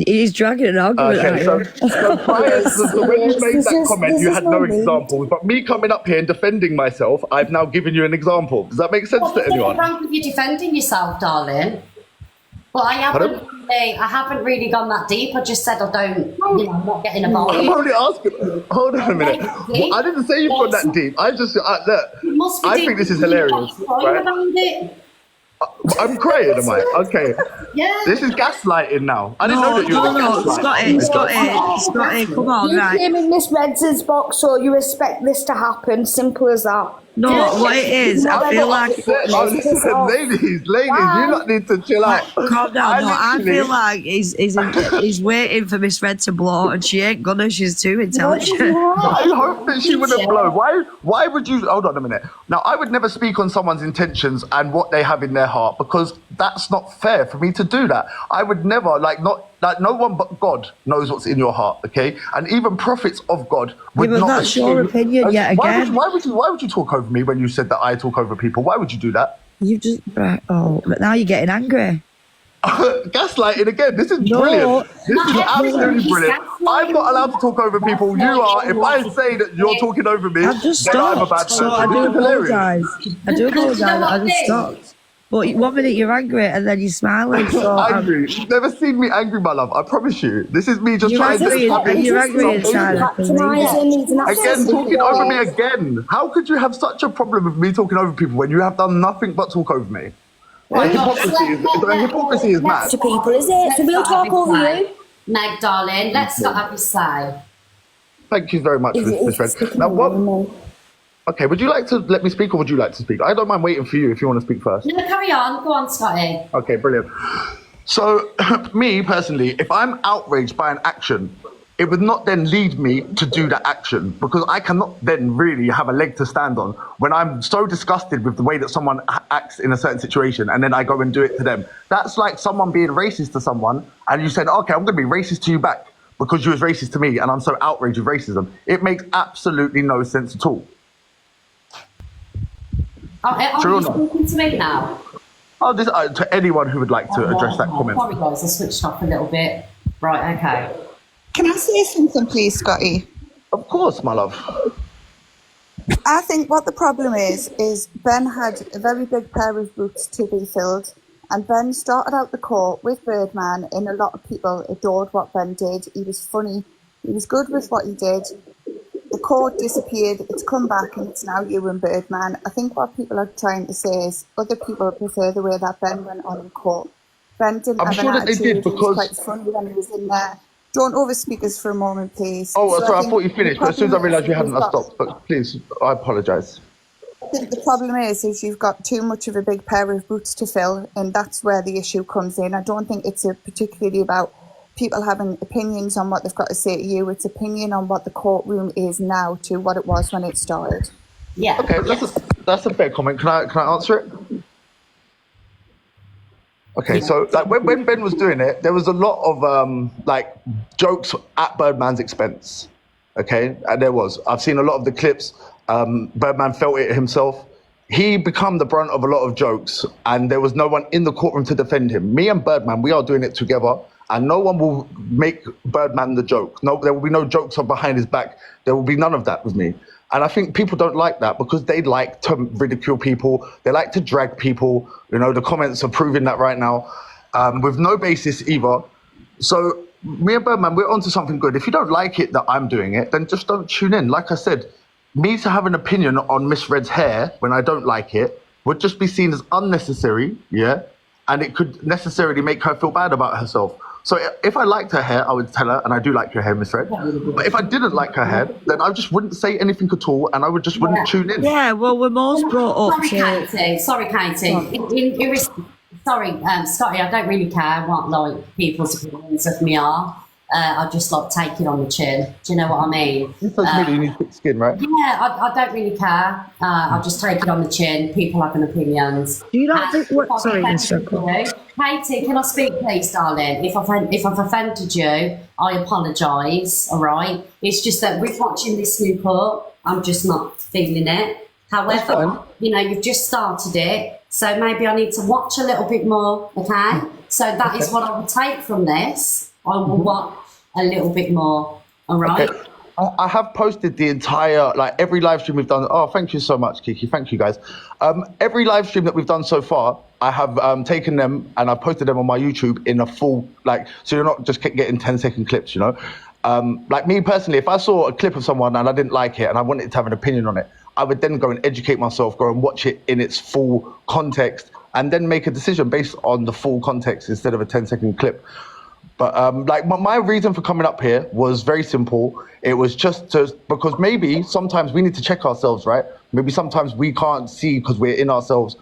He's dragging an argument. Okay, so prior to when you made that comment, you had no examples. But me coming up here and defending myself, I've now given you an example. Does that make sense to anyone? What's wrong with you defending yourself, darling? But I haven't really gone that deep. I just said I don't, I'm not getting involved. I'm only asking. Hold on a minute. Well, I didn't say you've gone that deep. I just, look, I think this is hilarious. Right? I'm crying, am I? Okay. Yeah. This is gaslighting now. I didn't know that you were Scotty, come on, you came in Miss Red's box, so you expect this to happen. Simple as that. No, what it is, I feel like... ladies, you lot need to chill out. Calm down. I feel like he's waiting for Miss Red to blow, and she ain't gonna. She's too intelligent. I hope that she wouldn't blow. Why would you... Hold on a minute. Now, I would never speak on someone's intentions and what they have in their heart, because that's not fair for me to do that. I would never, no one but God knows what's in your heart, okay? And even prophets of God would not that's your opinion yet again. Why would you talk over me when you said that I talk over people? Why would you do that? You just... but now you're getting angry. Gaslighting again. This is brilliant. This is absolutely brilliant. I'm not allowed to talk over people. You are. If I say that you're talking over me, I've just then I'm a stopped. bad person. I do This is hilarious. apologise. I just stopped. But 1 minute you're angry and then you're smiling. So angry. You've never seen me angry, my love. I promise you. This is me just trying to... You're angry inside. Again, talking over me again. How could you have such a problem with me talking over people when you have done nothing but talk over me? Hypocrisy is mad. To people, is it? So we'll talk over you. Meg, darling, let's not have you say. Thank you very much, Miss Red. Now, what... Okay, would you like to let me speak or would you like to speak? I don't mind waiting for you if you want to speak first. No, carry on. Go on, Scotty. Okay, brilliant. So, me personally, if I'm outraged by an action, it would not then lead me to do that action, because I cannot then really have a leg to stand on when I'm so disgusted with the way that someone acts in a certain situation and then I go and do it to them. That's like someone being racist to someone and you said, okay, I'm going to be racist to you back because you was racist to me and I'm so outraged with racism. It makes absolutely no sense at all. Are you speaking to me now? Oh, to anyone who would like to address that comment. Sorry guys, I switched off a little bit. Right, okay. Can I say something, please, Scotty? Of course, my love. I think what the problem is Ben had a very big pair of boots to be filled, and Ben started out the court with Birdman, and a lot of people adored what Ben did. He was funny. He was good with what he did. The court disappeared, it's come back, and it's now you and Birdman. I think what people are trying to say is other people prefer the way that Ben went on in court. Ben didn't have an attitude, he was quite funny when he was in there. Don't overspeak us for a moment, please. Oh, sorry, I thought you finished, but as soon as I realised you hadn't, I stopped. But please, I apologise. I think the problem is you've got too much of a big pair of boots to fill, and that's where the issue comes in. I don't think it's particularly about people having opinions on what they've got to say to you. It's opinion on what the courtroom is now to what it was when it started. Yeah. Okay, that's a fair comment. Can I answer it? Okay, so like when Ben was doing it, there was a lot of jokes at Birdman's expense. Okay, and there was. I've seen a lot of the clips. Birdman felt it himself. He became the brunt of a lot of jokes, and there was no one in the courtroom to defend him. Me and Birdman, we are doing it together. And no one will make Birdman the joke. No, there will be no jokes behind his back. There will be none of that with me. And I think people don't like that because they like to ridicule people. They like to drag people. You know, the comments are proving that right now, with no basis either. So me and Birdman, we're onto something good. If you don't like it that I'm doing it, then just don't tune in. Like I said, me to have an opinion on Miss Red's hair when I don't like it would just be seen as unnecessary, yeah? And it could necessarily make her feel bad about herself. So if I liked her hair, I would tell her, and I do like your hair, Miss Red. But if I didn't like her hair, then I just wouldn't say anything at all, and I would just wouldn't tune in. Yeah, well, we're most brought up Sorry, Katie. Sorry, Scotty, I don't really care what like people's opinions of me are. I just like take it on the chin. Do you know what I mean? You need thick skin, right? Yeah, I don't really care. I just take it on the chin. People have an opinions. Do you not think what? Sorry, Katie, can I speak, please, darling? If I've offended you, I apologise. All right. It's just that with watching this new cut, I'm just not feeling it. However, you know, you've just started it, so maybe I need to watch a little bit more. Okay. So that is what I will take from this. I will watch a little bit more. All right. Okay. I have posted the entire, like every live stream we've done. Oh, thank you so much, Kiki. Thank you, guys. Every live stream that we've done so far, I have taken them and I've posted them on my YouTube in a full, like, so you're not just getting 10-second clips, you know? Like me personally, if I saw a clip of someone and I didn't like it and I wanted to have an opinion on it, I would then go and educate myself, go and watch it in its full context and then make a decision based on the full context instead of a 10-second clip. But like my reason for coming up here was very simple. It was just because maybe sometimes we need to check ourselves, right? Maybe sometimes we can't see because we're in ourselves.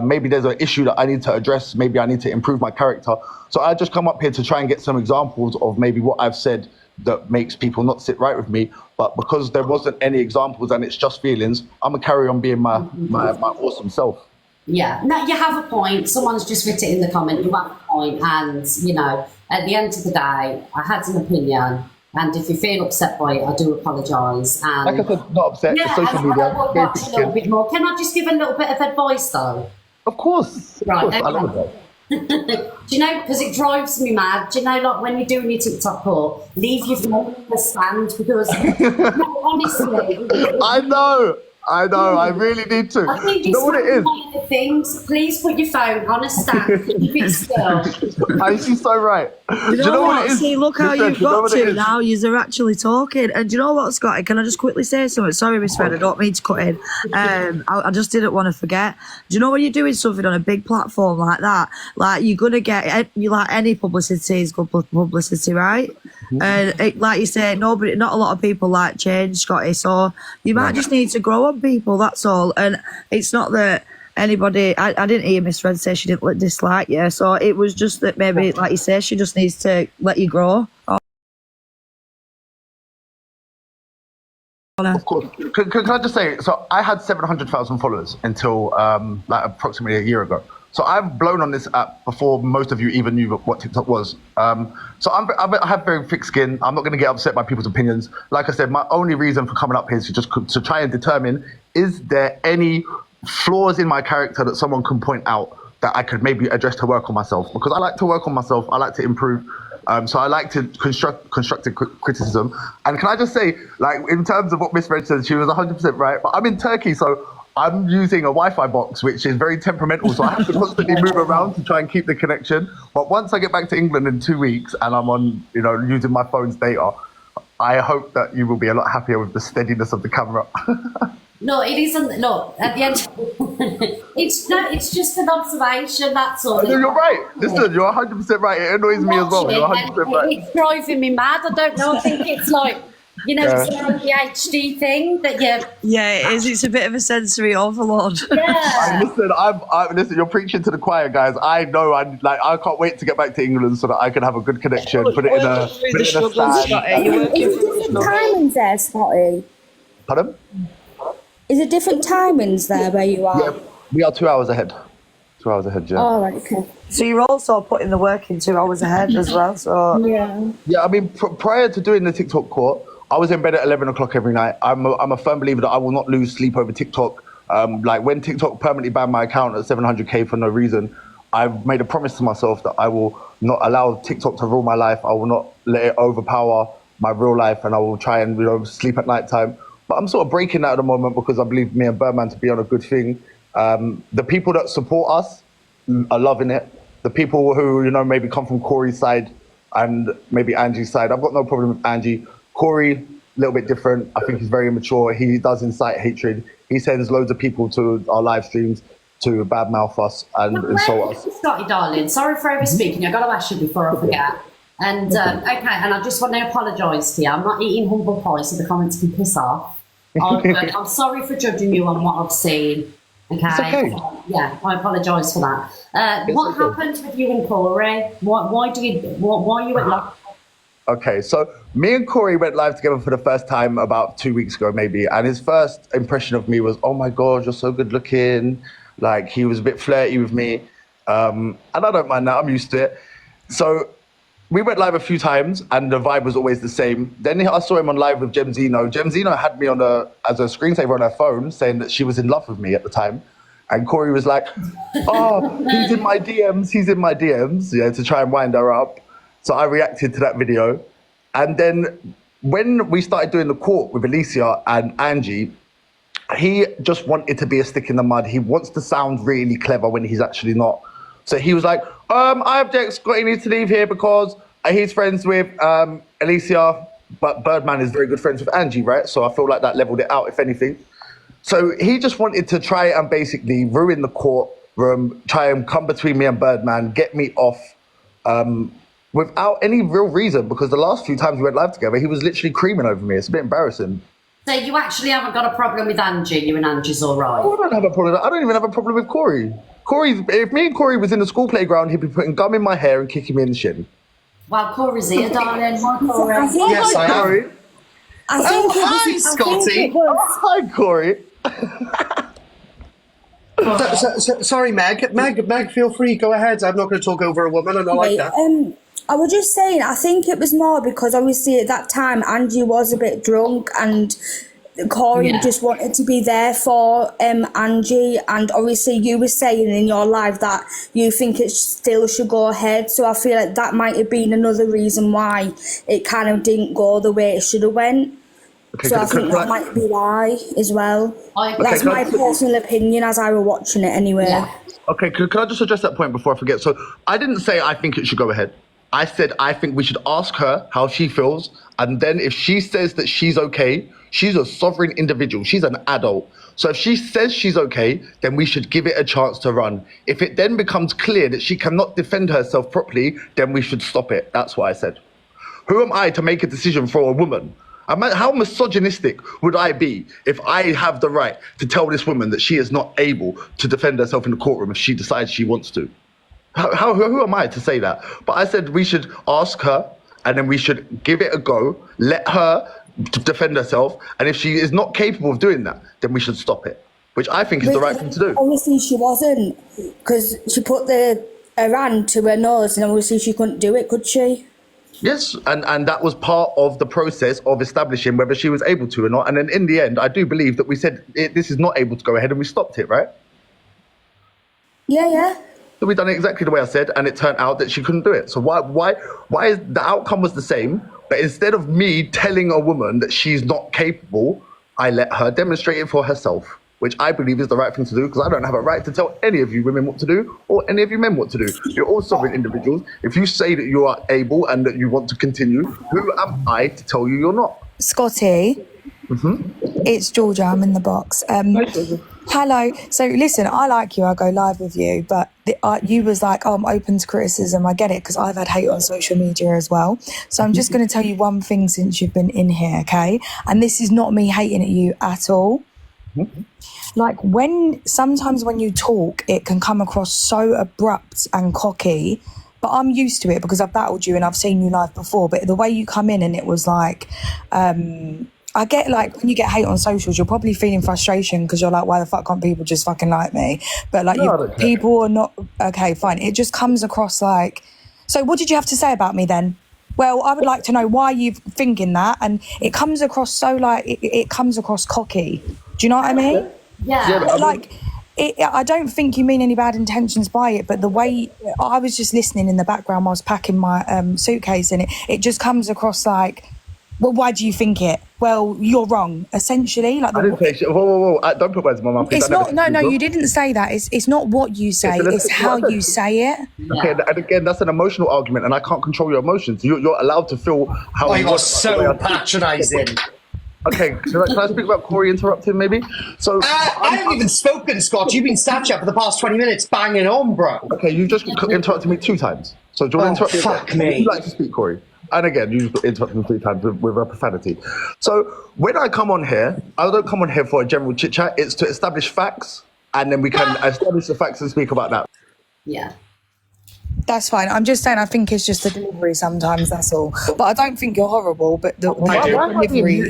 Maybe there's an issue that I need to address. Maybe I need to improve my character. So I just come up here to try and get some examples of maybe what I've said that makes people not sit right with me. But because there wasn't any examples and it's just feelings, I'm gonna carry on being my awesome self. Yeah, no, you have a point. Someone's just written it in the comment. You have a point, and you know, at the end of the day, I had an opinion, and if you feel upset by it, I do apologise. And like I said, not upset. yeah, social media. I will watch a little bit more. Can I just give a little bit of advice, though? Of course. Right. Of course. I love advice. Do you know, because it drives me mad, do you know, like when you're doing your TikTok call, leave your phone in the stand because, no, honestly. I know, I really need to. I think you know what it is? One of the things, please put your phone on a stand, keep it still. She's so right. Do you know what it is? See, look how you've got to now. You're actually talking. And do you know what, Scotty? Can I just quickly say something? Sorry, Miss Fred, I don't mean to cut in. I just didn't want to forget. Do you know when you're doing something on a big platform like that, like you're going to get, like any publicity is good publicity, right? And like you say, not a lot of people like change, Scotty. So you might just need to grow on people, that's all. And it's not that anybody, I didn't hear Miss Red say she didn't dislike you. So it was just that maybe, like you say, she just needs to let you grow. Of course. Can I just say, so I had 700,000 followers until like approximately a year ago. So I've blown on this app before most of you even knew what TikTok was. So I have very thick skin. I'm not going to get upset by people's opinions. Like I said, my only reason for coming up here is to try and determine, is there any flaws in my character that someone can point out that I could maybe address to work on myself? Because I like to work on myself. I like to improve. So I like to constructive criticism. And can I just say, like, in terms of what Miss Red said, she was 100% right. But I'm in Turkey, so I'm using a Wi-Fi box, which is very temperamental. So I have to constantly move around to try and keep the connection. But once I get back to England in 2 weeks and I'm on, you know, using my phone's data, I hope that you will be a lot happier with the steadiness of the camera. No, it isn't. No, at the end, it's just an observation. That's all. No, you're right. Listen, you're 100% right. It annoys me as well. You're 100% right. It's driving me mad. I don't know. I think it's like, you know, it's like the HD thing that you. Yeah, it is. It's a bit of a sensory overload. Yeah. Listen, you're preaching to the choir, guys. I know. I can't wait to get back to England so that I can have a good connection. Put it in a stand. Is it different timings there, Scotty? Pardon? Is it different timings there where you are? Yeah, we are 2 hours ahead. 2 hours ahead, yeah. Oh, right, okay. So you're also putting the work in 2 hours ahead as well, so... Yeah, I mean, prior to doing the TikTok court, I was in bed at 11 o'clock every night. I'm a firm believer that I will not lose sleep over TikTok. Like, when TikTok permanently banned my account at 700K for no reason, I've made a promise to myself that I will not allow TikTok to rule my life. I will not let it overpower my real life, and I will try and, you know, sleep at night time. But I'm sort of breaking that at the moment because I believe me and Birdman to be on a good thing. The people that support us are loving it. The people who, you know, maybe come from Corey's side and maybe Angie's side, I've got no problem with Angie. Corey, a little bit different. I think he's very immature. He does incite hatred. He sends loads of people to our live streams to badmouth us and insult us. Scotty, darling, sorry for over speaking. I've got to ask you before I forget. And okay, and I just want to apologise to you. I'm not eating humble pie, so the comments can piss off. I'm sorry for judging you on what I've seen. Okay. It's okay. Yeah, I apologise for that. What happened with you and Corey? Why you went live? Okay, so me and Corey went live together for the first time about 2 weeks ago, maybe. And his first impression of me was, "Oh my God, you're so good looking." Like, he was a bit flirty with me. And I don't mind that, I'm used to it. So we went live a few times and the vibe was always the same. Then I saw him on live with Gemzino. Gemzino had me as a screensaver on her phone saying that she was in love with me at the time. And Corey was like, "Oh, he's in my DMs, yeah, to try and wind her up." So I reacted to that video. And then when we started doing the court with Alicia and Angie, he just wanted to be a stick in the mud. He wants to sound really clever when he's actually not. So he was like, "I object, Scotty needs to leave here because he's friends with Alicia, but Birdman is very good friends with Angie, right?" So I feel like that leveled it out, if anything. So he just wanted to try and basically ruin the courtroom, try and come between me and Birdman, get me off without any real reason, because the last few times we went live together, he was literally creaming over me. It's a bit embarrassing. So you actually haven't got a problem with Angie? You and Angie's all right? Oh, I don't have a problem. I don't even have a problem with Corey. If me and Corey was in the school playground, he'd be putting gum in my hair and kicking me in the shin. Well, Corey's here, darling. Hi, Corey. Yes, I am. Hi, Scotty. Hi, Corey. Sorry, Meg. Meg, feel free. Go ahead. I'm not going to talk over a woman, and I like that. I was just saying, I think it was more because obviously at that time Angie was a bit drunk and Corey just wanted to be there for Angie, and obviously you were saying in your live that you think it still should go ahead, so I feel like that might have been another reason why it kind of didn't go the way it should have went. Okay, so I think that might be why as well. That's my personal opinion as I were watching it anyway. Yeah. Okay, can I just address that point before I forget? So I didn't say I think it should go ahead. I said I think we should ask her how she feels, and then if she says that she's okay, she's a sovereign individual. She's an adult. So if she says she's okay, then we should give it a chance to run. If it then becomes clear that she cannot defend herself properly, then we should stop it. That's what I said. Who am I to make a decision for a woman? How misogynistic would I be if I have the right to tell this woman that she is not able to defend herself in the courtroom if she decides she wants to? Who am I to say that? But I said we should ask her, and then we should give it a go, let her defend herself, and if she is not capable of doing that, then we should stop it, which I think is the right thing to do. Obviously she wasn't, because she put her hand to her nose, and obviously she couldn't do it, could she? Yes, and that was part of the process of establishing whether she was able to or not. And then in the end, I do believe that we said this is not able to go ahead, and we stopped it, right? Yeah. So we done it exactly the way I said, and it turned out that she couldn't do it. So why is the outcome was the same, but instead of me telling a woman that she's not capable, I let her demonstrate it for herself, which I believe is the right thing to do, because I don't have a right to tell any of you women what to do or any of you men what to do. You're all sovereign individuals. If you say that you are able and that you want to continue, who am I to tell you you're not? Scotty, it's Georgia. I'm in the box. Hello. So listen, I like you. I go live with you, but you was like, "Oh, I'm open to criticism." I get it, because I've had hate on social media as well. So I'm just going to tell you one thing since you've been in here, okay? And this is not me hating at you at all. Like sometimes when you talk, it can come across so abrupt and cocky, but I'm used to it because I've battled you and I've seen you live before. But the way you come in and it was like, I get like when you get hate on socials, you're probably feeling frustration because you're like, why the fuck can't people just fucking like me? But like people are not, okay, fine. It just comes across like, so what did you have to say about me then? Well, I would like to know why you're thinking that. And it comes across so like, it comes across cocky. Do you know what I mean? Yeah. Like, I don't think you mean any bad intentions by it, but the way I was just listening in the background while I was packing my suitcase, and it just comes across like, well, why do you think it? Well, you're wrong, essentially. Like I didn't say shit. Whoa. Don't put words in my mouth. It's not, no, you didn't say that. It's not what you say, it's how you say it. Okay, and again, that's an emotional argument, and I can't control your emotions. You're allowed to feel how you are so patronising. Okay, can I speak about Corey interrupting maybe? So I haven't even spoken, Scott. You've been Snapchat for the past 20 minutes banging on, bro. Okay, you just interrupted me 2 times. So do you want to interrupt me? Fuck again? me. Would you like to speak, Corey? And again, you interrupt me 3 times with a profanity. So when I come on here, I don't come on here for a general chit chat. It's to establish facts, and then we can establish the facts and speak about that. Yeah. That's fine. I'm just saying I think it's just the delivery sometimes, that's all. But I don't think you're horrible, but the delivery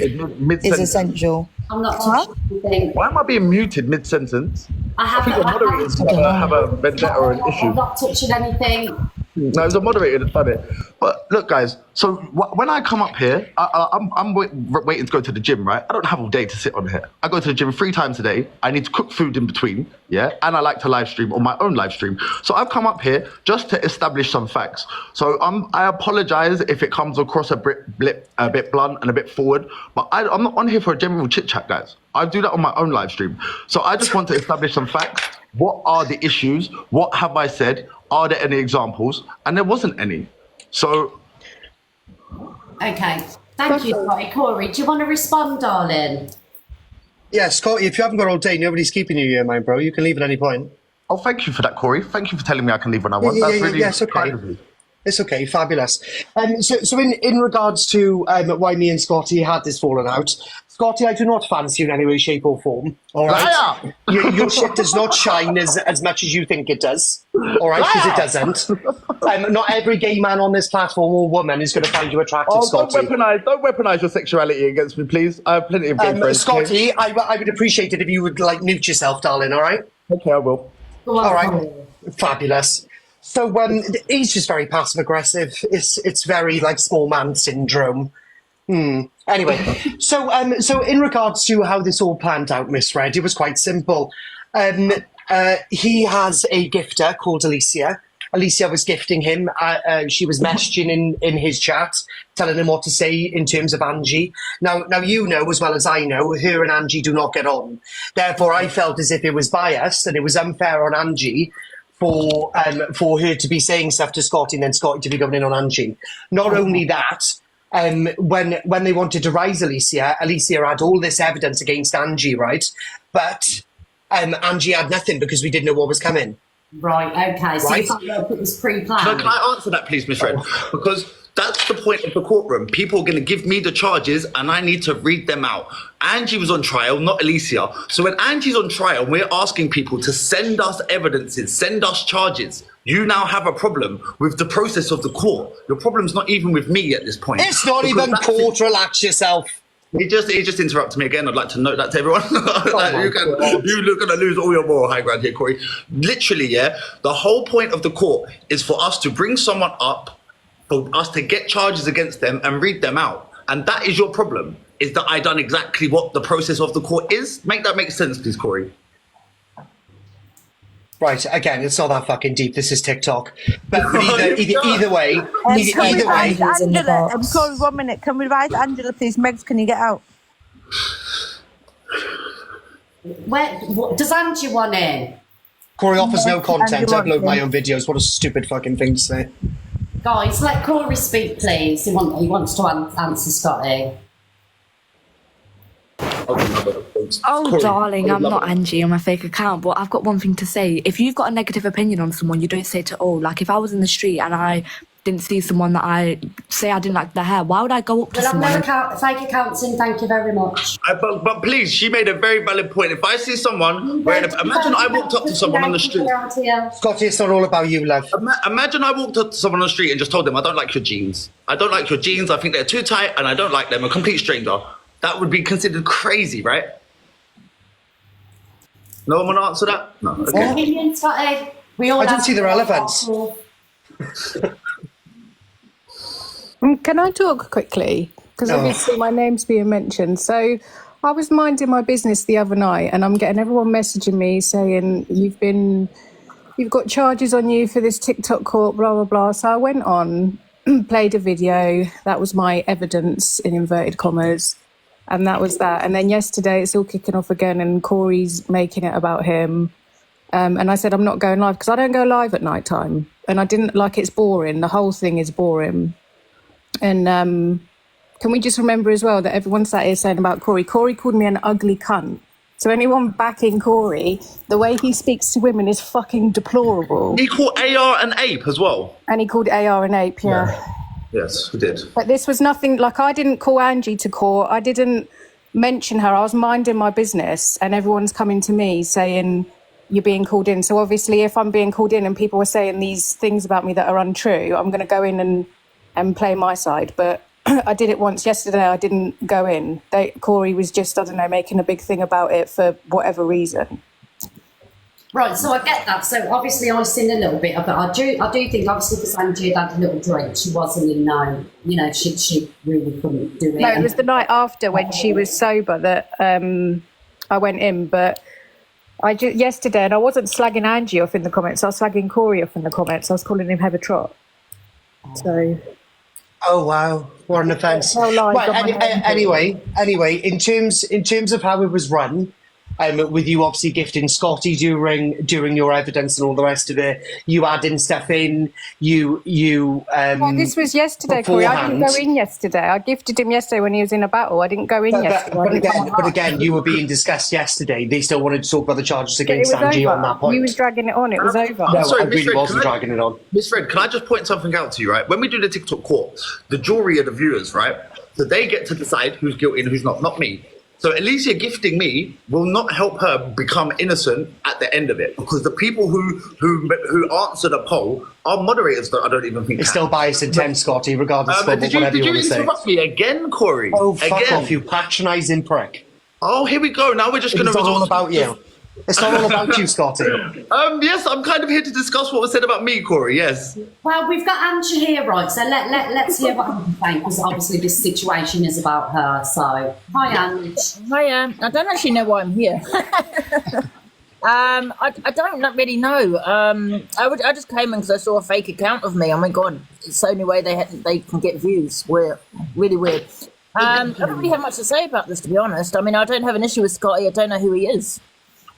is essential. I'm not touching anything. Why am I being muted mid-sentence? I think the moderators have a vendetta or an issue. I'm not touching anything. No, it was a moderator that done it. But look, guys, so when I come up here, I'm waiting to go to the gym, right? I don't have all day to sit on here. I go to the gym 3 times a day. I need to cook food in between, yeah? And I like to live stream on my own live stream. So I've come up here just to establish some facts. So I apologize if it comes across a bit blunt and a bit forward, but I'm not on here for a general chit chat, guys. I do that on my own live stream. So I just want to establish some facts. What are the issues? What have I said? Are there any examples? And there wasn't any. So. Okay. Thank you, Scotty. Corey, do you want to respond, darling? Yeah, Scotty, if you haven't got all day, nobody's keeping you here, mine, bro. You can leave at any point. Oh, thank you for that, Corey. Thank you for telling me I can leave when I want. That's really it's okay. kind of you. It's okay, fabulous. So in regards to why me and Scotty had this falling out, Scotty, I do not fancy you in any way, shape or form. All right, your shit does not shine as much as you think it does. All right, because it doesn't. Not every gay man on this platform or woman is going to find you attractive, Scotty. Don't weaponize your sexuality against me, please. I have plenty of gay friends. Scotty, I would appreciate it if you would mute yourself, darling. All right. Okay, I will. All right, fabulous. So he's just very passive aggressive. It's very small man syndrome. Anyway, so in regards to how this all planned out, Miss Red, it was quite simple. He has a gifter called Alicia. Alicia was gifting him. She was messaging in his chat, telling him what to say in terms of Angie. Now you know as well as I know, her and Angie do not get on. Therefore, I felt as if it was biased and it was unfair on Angie for her to be saying stuff to Scotty and then Scotty to be going in on Angie. Not only that, when they wanted to rise Alicia had all this evidence against Angie, right? But Angie had nothing because we didn't know what was coming. Right, okay. So Right. you felt like it was pre-planned? Can I answer that, please, Miss Red? Because that's the point of the courtroom. People are going to give me the charges and I need to read them out. Angie was on trial, not Alicia. So when Angie's on trial, we're asking people to send us evidences, send us charges. You now have a problem with the process of the court. Your problem's not even with me at this point. It's not even court, relax yourself. He just interrupted me again. I'd like to note that to everyone. You're going to lose all your moral high ground here, Corey. Literally, yeah, the whole point of the court is for us to bring someone up, for us to get charges against them and read them out. And that is your problem, is that I done exactly what the process of the court is. Make that make sense, please, Corey. Right, again, it's not that fucking deep. This is TikTok. But either way, Angela, Corey, 1 minute. Can we advise Angela, please? Megs, can you get out? Does Angie want in? Corey offers no content. I upload my own videos. What a stupid fucking thing to say. Guys, let Corey speak, please. He wants to answer Scotty. Oh, darling, I'm not Angie on my fake account, but I've got one thing to say. If you've got a negative opinion on someone, you don't say it at all. Like, if I was in the street and I didn't see someone that I didn't like their hair, why would I go up to someone? Well, I've no fake accounts in, thank you very much. But please, she made a very valid point. If I see someone wearing imagine I walked up to someone on the street. Scotty, it's not all about you, love. Imagine I walked up to someone on the street and just told them, I don't like your jeans. I don't like your jeans. I think they're too tight and I don't like them. A complete stranger. That would be considered crazy, right? No one want to answer that? No. Okay. Opinion, Scotty. We all I don't see the relevance. Can I talk quickly? Because obviously my name's being mentioned. So I was minding my business the other night and I'm getting everyone messaging me saying you've got charges on you for this TikTok court, blah, blah, blah. So I went on, played a video. That was my evidence in inverted commas. And that was that. And then yesterday it's all kicking off again and Corey's making it about him. And I said, I'm not going live because I don't go live at night time. And I didn't it's boring. The whole thing is boring. And can we just remember as well that everyone sat here saying about Corey called me an ugly cunt So anyone backing Corey, the way he speaks to women is fucking deplorable. He called AR an ape as well. And he called AR an ape, yeah. Yes, he did. But this was nothing, like I didn't call Angie to court. I didn't mention her. I was minding my business and everyone's coming to me saying you're being called in. So obviously if I'm being called in and people were saying these things about me that are untrue, I'm going to go in and play my side. But I did it once yesterday. I didn't go in. Corey was just, I don't know, making a big thing about it for whatever reason. Right, so I get that. So obviously I've seen a little bit of it. I do think obviously because Angie had a little drink, she wasn't in no, she really couldn't do it. No, it was the night after when she was sober that I went in, but yesterday, and I wasn't slagging Angie off in the comments, I was slagging Corey off in the comments. I was calling him Heather Trot. So... Oh wow, what an offence! Anyway, in terms of how it was run, with you obviously gifting Scotty during your evidence and all the rest of it, you adding stuff in, well, this was yesterday, Corey. I didn't go in yesterday. I gifted him yesterday when he was in a battle. I didn't go in yesterday. But again, you were being discussed yesterday. They still wanted to talk about the charges against Angie on that point. You was dragging it on. It was over. No, sorry, I really wasn't dragging it on. Miss Fred, can I just point something out to you, right? When we do the TikTok court, the jury are the viewers, right? So they get to decide who's guilty and who's not me. So Alicia gifting me will not help her become innocent at the end of it, because the people who answer the poll are moderators that I don't even think it's still biased intent, Scotty, regardless of whatever you want to say. Did you interrupt me again, Corey? Oh, fuck off, you patronising prick. Oh, here we go. Now we're just going to... It's all about you. It's not all about you, Scotty. Yes, I'm kind of here to discuss what was said about me, Corey, yes. Well, we've got Angie here, right, so let's hear what I'm saying, because obviously this situation is about her, so... Hi, Angie. Hi, I don't actually know why I'm here. I don't really know. I just came in because I saw a fake account of me. Oh my God, it's the only way they can get views. Really weird. I don't really have much to say about this, to be honest. I mean, I don't have an issue with Scotty. I don't know who he is.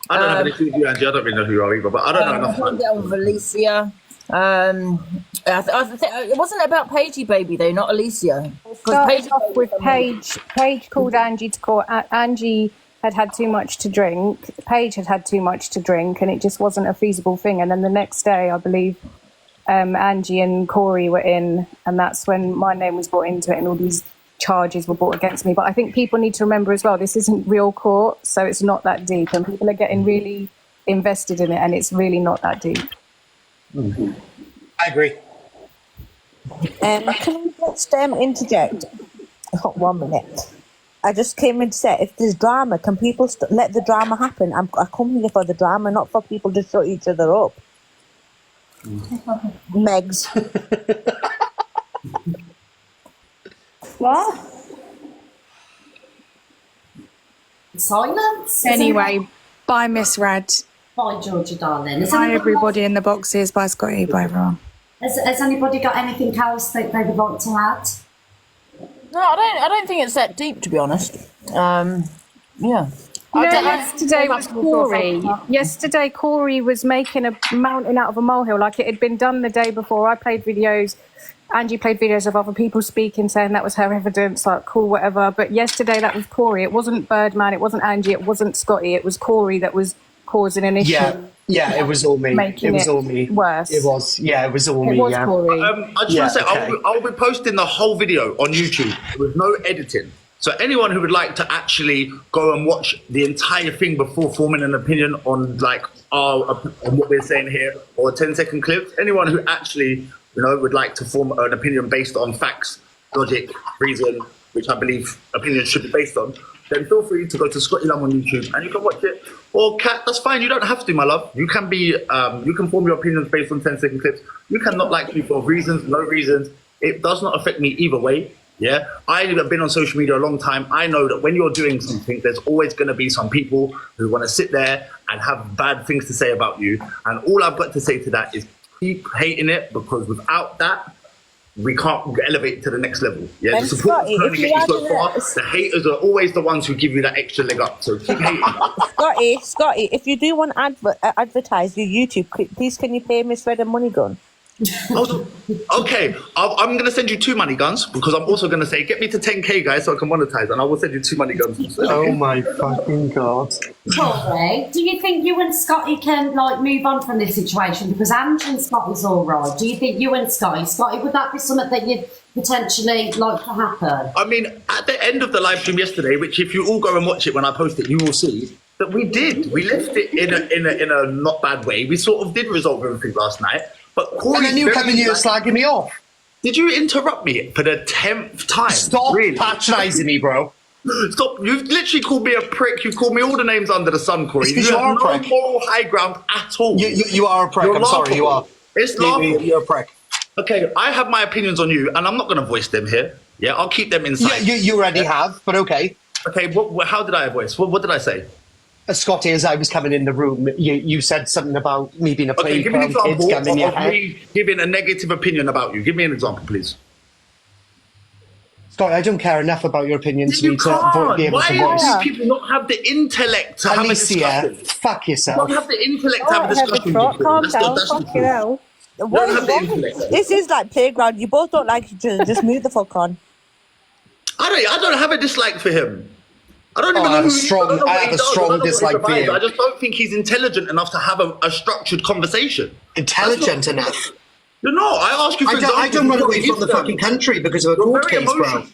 I don't have an issue with you, Angie. I don't really know who you are either, but I don't know enough. I can't get on with Alicia. It wasn't about Paigey Baby, though, not Alicia. Started off with Paige. Paige called Angie to court. Angie had too much to drink. Paige had too much to drink, and it just wasn't a feasible thing. And then the next day, I believe, Angie and Corey were in, and that's when my name was brought into it, and all these charges were brought against me. But I think people need to remember as well, this isn't real court, so it's not that deep, and people are getting really invested in it, and it's really not that deep. Mm-hmm. I agree. Can I just interject? Oh, 1 minute. I just came in to say, if there's drama, can people let the drama happen? I come here for the drama, not for people to shut each other up. Megs. What? Silence? Anyway, bye, Miss Red. Bye, Georgia, darling. Bye, everybody in the boxes. Bye, Scotty. Bye, everyone. Has anybody got anything else that they would like to add? No, I don't think it's that deep, to be honest. Yeah. Yesterday was Corey. Yesterday, Corey was making a mountain out of a molehill, like it had been done the day before. I played videos. Angie played videos of other people speaking, saying that was her evidence, like, cool, whatever. But yesterday, that was Corey. It wasn't Birdman, it wasn't Angie, it wasn't Scotty. It was Corey that was causing an issue. Yeah, it was all me. Making it was all me. Worse. It was all me. It was Corey. I just want to say, I'll be posting the whole video on YouTube with no editing. So anyone who would like to actually go and watch the entire thing before forming an opinion on on what we're saying here, or 10-second clips, anyone who actually would like to form an opinion based on facts, logic, reason, which I believe opinions should be based on, then feel free to go to Scotty Lamb on YouTube and you can watch it. Or Kat, that's fine. You don't have to, my love. You can you can form your opinions based on 10-second clips. You can not like me for reasons, no reasons. It does not affect me either way. Yeah, I have been on social media a long time. I know that when you're doing something, there's always going to be some people who want to sit there and have bad things to say about you. And all I've got to say to that is keep hating it, because without that, we can't elevate to the next level. Yeah, And the support Scotty, is if only you get you add so to far. that- The haters are always the ones who give you that extra leg up. So keep hating. Scotty, if you do want to advertise your YouTube, please can you pay Miss Red a money gun? Okay, I'm going to send you 2 money guns because I'm also going to say, get me to 10K, guys, so I can monetize, and I will send you 2 money guns. Oh my fucking God. Corey, do you think you and Scotty can like move on from this situation? Because Angie and Scotty's all right. Do you think you and Scotty, would that be something that you'd potentially like to happen? I mean, at the end of the live stream yesterday, which if you all go and watch it when I post it, you will see that we left it in a not bad way. We sort of did resolve everything last night. But Corey, and then you come in here slagging me off. Did you interrupt me for the 10th time? Stop patronising me, bro. Stop. You've literally called me a prick. You've called me all the names under the sun, Corey. You are a prick. No moral high ground at all. You are a prick. I'm sorry, you are. It's laughable. You're a prick. Okay, I have my opinions on you, and I'm not going to voice them here. Yeah, I'll keep them inside. Yeah, you already have, but okay. Okay, how did I voice? What did I say? Scotty, as I was coming in the room, you said something about me being a Okay, give me an playground kid example coming of me giving a negative opinion about you. Give me an example, please. Scotty, I don't care enough about your opinions You to can't. be able Why to do voice. these people not have the intellect to have a discussion? Fuck yourself. Don't have the intellect to have a discussion. Calm down, fucking hell. What is wrong? This is like playground. You both don't like each other. Just move the fuck on. I don't have a dislike for him. I don't even know I have who a strong, I have a strong dislike for you. I just don't think he's intelligent enough to have a structured conversation. Intelligent enough? You're not. I ask you for example. I don't run away from the fucking country because of a court case, bro.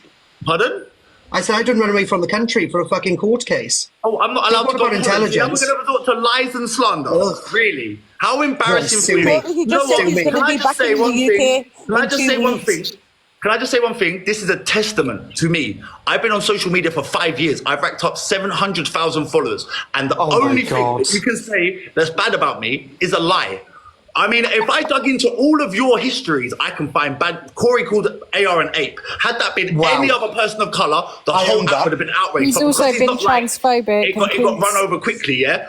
Pardon? I said I don't run away from the country for a fucking court case. Oh, I'm not allowed to go about intelligence. I'm going to resort to lies and slander. Really? How embarrassing for Sue you? me. You know what? Can I just say one thing? Can I just say one thing? Can I just say one thing? This is a testament to me. I've been on social media for 5 years. I've racked up 700,000 followers. And the only thing that you can say that's bad about me is a lie. I mean, if I dug into all of your histories, I can find bad. Corey called AR an ape. Had that been any other person of colour, the whole app would have been outraged. He's But also because been not like- transphobic. it got run over quickly, yeah?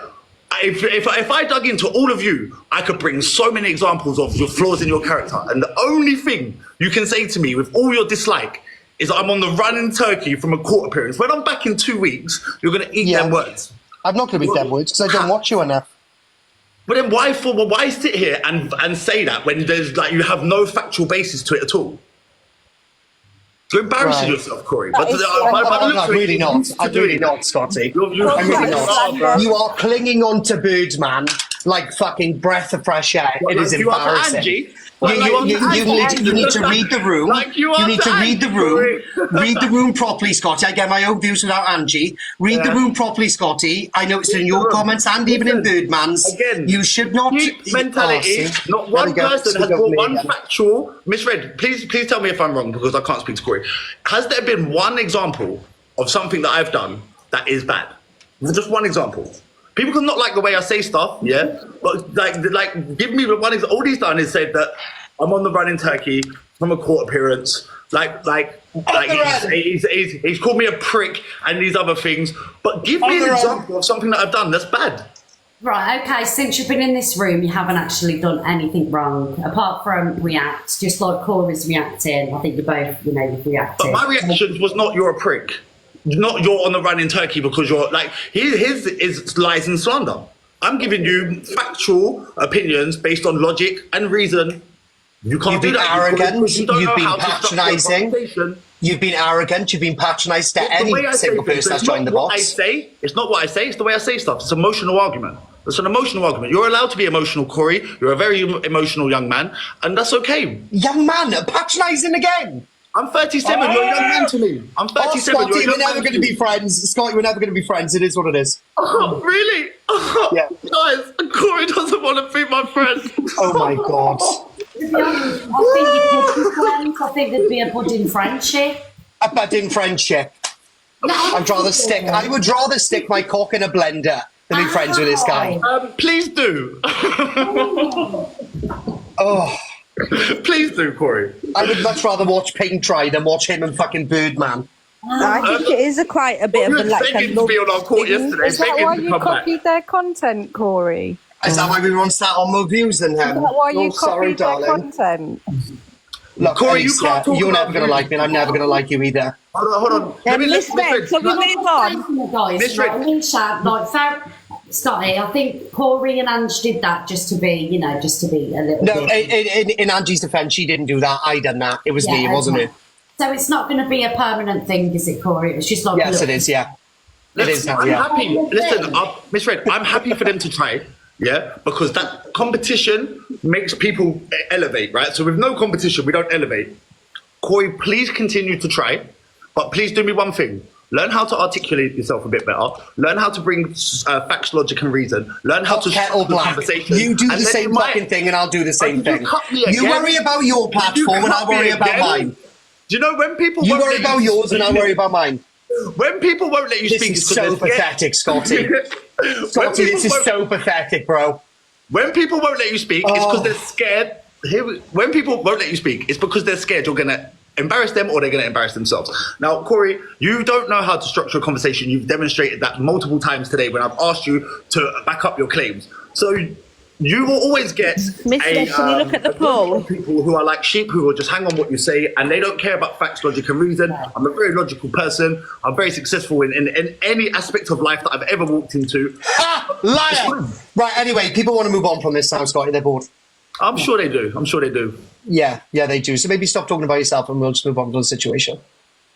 If I dug into all of you, I could bring so many examples of your flaws in your character. And the only thing you can say to me with all your dislike is I'm on the run in Turkey from a court appearance. When I'm back in 2 weeks, you're going to eat them words. I'm not going to eat them words because I don't watch you enough. But then why sit here and say that when there's like you have no factual basis to it at all? You're embarrassing yourself, Corey. But I'm really not. I'm really not, Scotty. I'm really not. You are clinging on to Birdman like fucking breath of fresh air. It is embarrassing. You need to read the room. You need to read the room. Read the room properly, Scotty. I get my own views without Angie. Read the room properly, Scotty. I know it's in your comments and even in Birdman's. Again, you should not. Mentality. Not one person has brought one factual. Miss Red, please tell me if I'm wrong because I can't speak to Corey. Has there been one example of something that I've done that is bad? Just one example. People can not like the way I say stuff, yeah, but like, give me one example. All he's done is said that I'm on the run in Turkey from a court appearance. He's called me a prick and these other things. But give me an example of something that I've done that's bad. Right, okay, since you've been in this room, you haven't actually done anything wrong, apart from react, just like Corey's reacting. I think you both, you've reacted. But my reaction was not you're a prick. Not you're on the run in Turkey because you're like his is lies and slander. I'm giving you factual opinions based on logic and reason. You can't do that. Arrogant. You've been patronising. You've been arrogant. You've been patronised to any single person that's joined the box. It's not what I say. It's the way I say stuff. It's an emotional argument. It's an emotional argument. You're allowed to be emotional, Corey. You're a very emotional young man, and that's okay. Young man, patronising again. I'm 37. You're a young man to me. I'm 37. Scotty, we're never going to be friends. Scotty, we're never going to be friends. It is what it is. Oh, really? Oh, yeah. Guys, Corey doesn't want to be my friend. Oh my God. To be honest, I think you could be friends. I think there'd be a budding friendship. A budding friendship. I would rather stick my cock in a blender than be friends with this guy. Please do. Oh. Please do, Corey. I would much rather watch paint dry than watch him and fucking Birdman. I think it is quite a bit of a like a love on our court yesterday. Is that why you copied their content, Corey? Is that why we were on sat on more views than him? Is that why you copied their content? Look, Corey, you're never going to like me and I'm never going to like you either. Hold on. Miss Red, so we move on. Miss Red. Scotty, I think Corey and Ange did that just to be a little No, bit. in Angie's defence, she didn't do that. I done that. It was me, wasn't it? So it's not going to be a permanent thing, is it, Corey? It's just like Yes, it is. Yeah, it is now. I'm Yeah. happy. Listen, Miss Red, I'm happy for them to try. Yeah, because that competition makes people elevate, right? So with no competition, we don't elevate. Corey, please continue to try, but please do me one thing. Learn how to articulate yourself a bit better. Learn how to bring facts, logic, and reason. Learn how to kettle black. Conversation. You do the same fucking thing, and I'll do the same thing. You worry about your platform, and I'll worry about mine. Do you know when people You won't worry let about you yours, and I'll worry about mine. When people won't let you speak, This is so pathetic, Scotty. Scotty, this is so pathetic, bro. When people won't let you speak, it's because they're scared. When people won't let you speak, it's because they're scared you're going to embarrass them or they're going to embarrass themselves. Now, Corey, you don't know how to structure a conversation. You've demonstrated that multiple times today when I've asked you to back up your claims. So you will always get Miss Red, can you look at the poll? People who are like sheep, who will just hang on what you say, and they don't care about facts, logic, and reason. I'm a very logical person. I'm very successful in any aspect of life that I've ever walked into. Ha! Liar! Right, anyway, people want to move on from this now, Scotty. They're bored. I'm sure they do. I'm sure they do. Yeah, they do. So maybe stop talking about yourself and we'll just move on to the situation.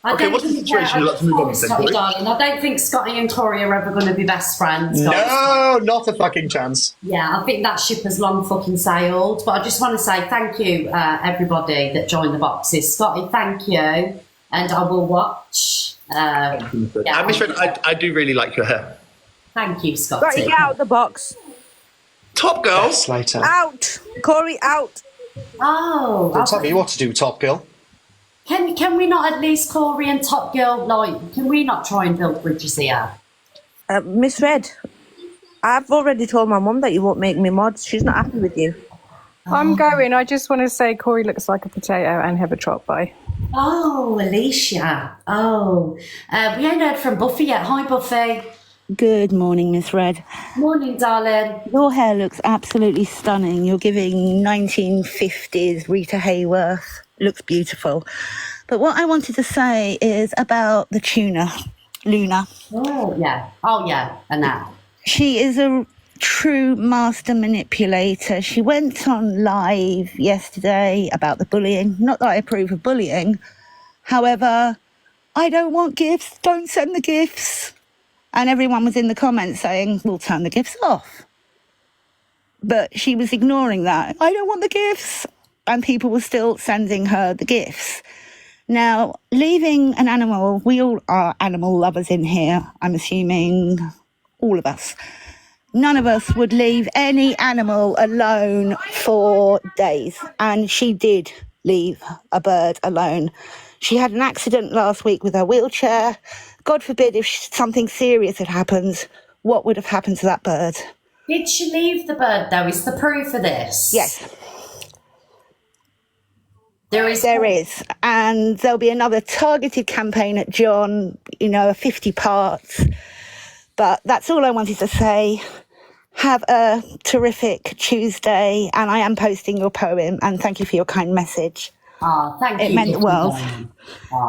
Okay, what's the situation you'd like to move on to? Scotty, darling, I don't think Scotty and Corey are ever going to be best friends. No, not a fucking chance. Yeah, I think that ship has long fucking sailed. But I just want to say thank you, everybody that joined the boxes. Scotty, thank you. And I will watch. Miss Red, I do really like your hair. Thank you, Scotty. Right, get out of the box. Top girl. Yes, later. Out. Corey, out. Oh. Don't tell me what to do, Top Girl. Can we not at least Corey and Top Girl, can we not try and build bridges here? Miss Red, I've already told my mum that you won't make me mods. She's not happy with you. I'm going. I just want to say Corey looks like a potato and have a trot by. Oh, Alicia. Oh. We ain't heard from Buffy yet. Hi, Buffy. Good morning, Miss Red. Morning, darling. Your hair looks absolutely stunning. You're giving 1950s Rita Hayworth. Looks beautiful. But what I wanted to say is about the tuna, Luna. Oh, yeah. And that. She is a true master manipulator. She went on live yesterday about the bullying. Not that I approve of bullying. However, I don't want gifts. Don't send the gifts. And everyone was in the comments saying, we'll turn the gifts off. But she was ignoring that. I don't want the gifts. And people were still sending her the gifts. Now, leaving an animal, we all are animal lovers in here, I'm assuming all of us. None of us would leave any animal alone for days. And she did leave a bird alone. She had an accident last week with her wheelchair. God forbid if something serious had happened, what would have happened to that bird? Did she leave the bird, though? Is the proof of this? Yes. There is. And there'll be another targeted campaign at John, 50 parts. But that's all I wanted to say. Have a terrific Tuesday. And I am posting your poem. And thank you for your kind message. Thank you. It meant the world.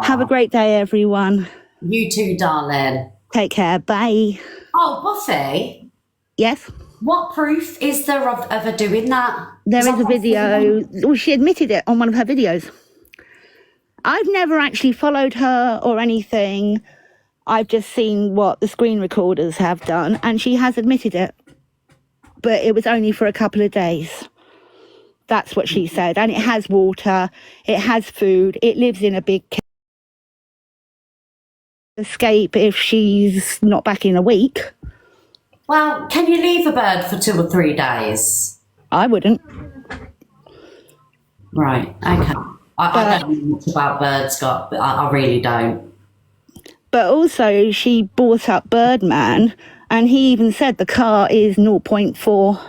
Have a great day, everyone. You too, darling. Take care. Bye. Oh, Buffy? Yes? What proof is there of her doing that? There is a video. Well, she admitted it on one of her videos. I've never actually followed her or anything. I've just seen what the screen recorders have done, and she has admitted it. But it was only for a couple of days. That's what she said. And it has water, it has food, it lives in a big cave. Escape if she's not back in a week. Well, can you leave a bird for 2 or 3 days? I wouldn't. Right, okay. I don't know much about birds, Scott, but I really don't. But also, she brought up Birdman, and he even said the car is 0.4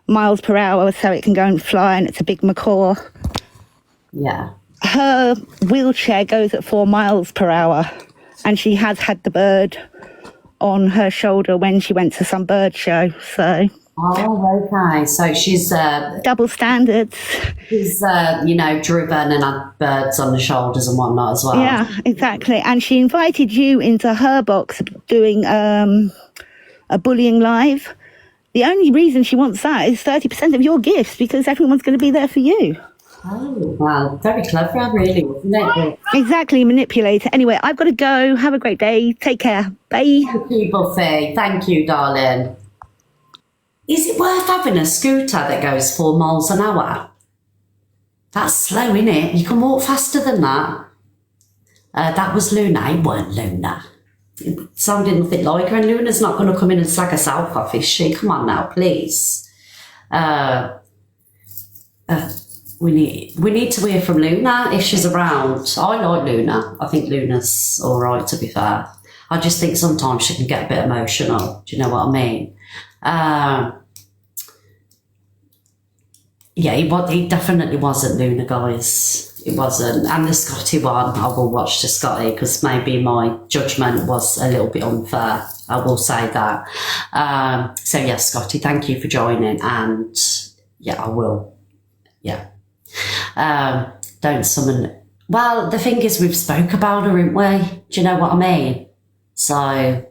miles per hour, so it can go and fly, and it's a big macaw. Yeah. Her wheelchair goes at 4 miles per hour, and she has had the bird on her shoulder when she went to some bird show, so... Oh, okay. So she's... double standards. She's, driven and had birds on the shoulders and whatnot as well. Yeah, exactly. And she invited you into her box doing a a bullying live. The only reason she wants that is 30% of your gifts, because everyone's going to be there for you. Oh, wow. Very clever, really, wasn't it? Exactly, manipulator. Anyway, I've got to go. Have a great day. Take care. Bye. Thank you, Buffy. Thank you, darling. Is it worth having a scooter that goes 4 miles an hour? That's slow, innit? You can walk faster than that. That was Luna. It weren't Luna. It sounded nothing like her, and Luna's not going to come in and slag herself off, is she? Come on now, please. We need to hear from Luna if she's around. I like Luna. I think Luna's all right, to be fair. I just think sometimes she can get a bit emotional. Do you know what I mean? Yeah, he definitely wasn't Luna, guys. It wasn't. And the Scotty one, I will watch the Scotty, because maybe my judgment was a little bit unfair. I will say that. So yes, Scotty, thank you for joining. And yeah, I will. Yeah. Don't summon. Well, the thing is, we've spoke about her, haven't we? Do you know what I mean? So,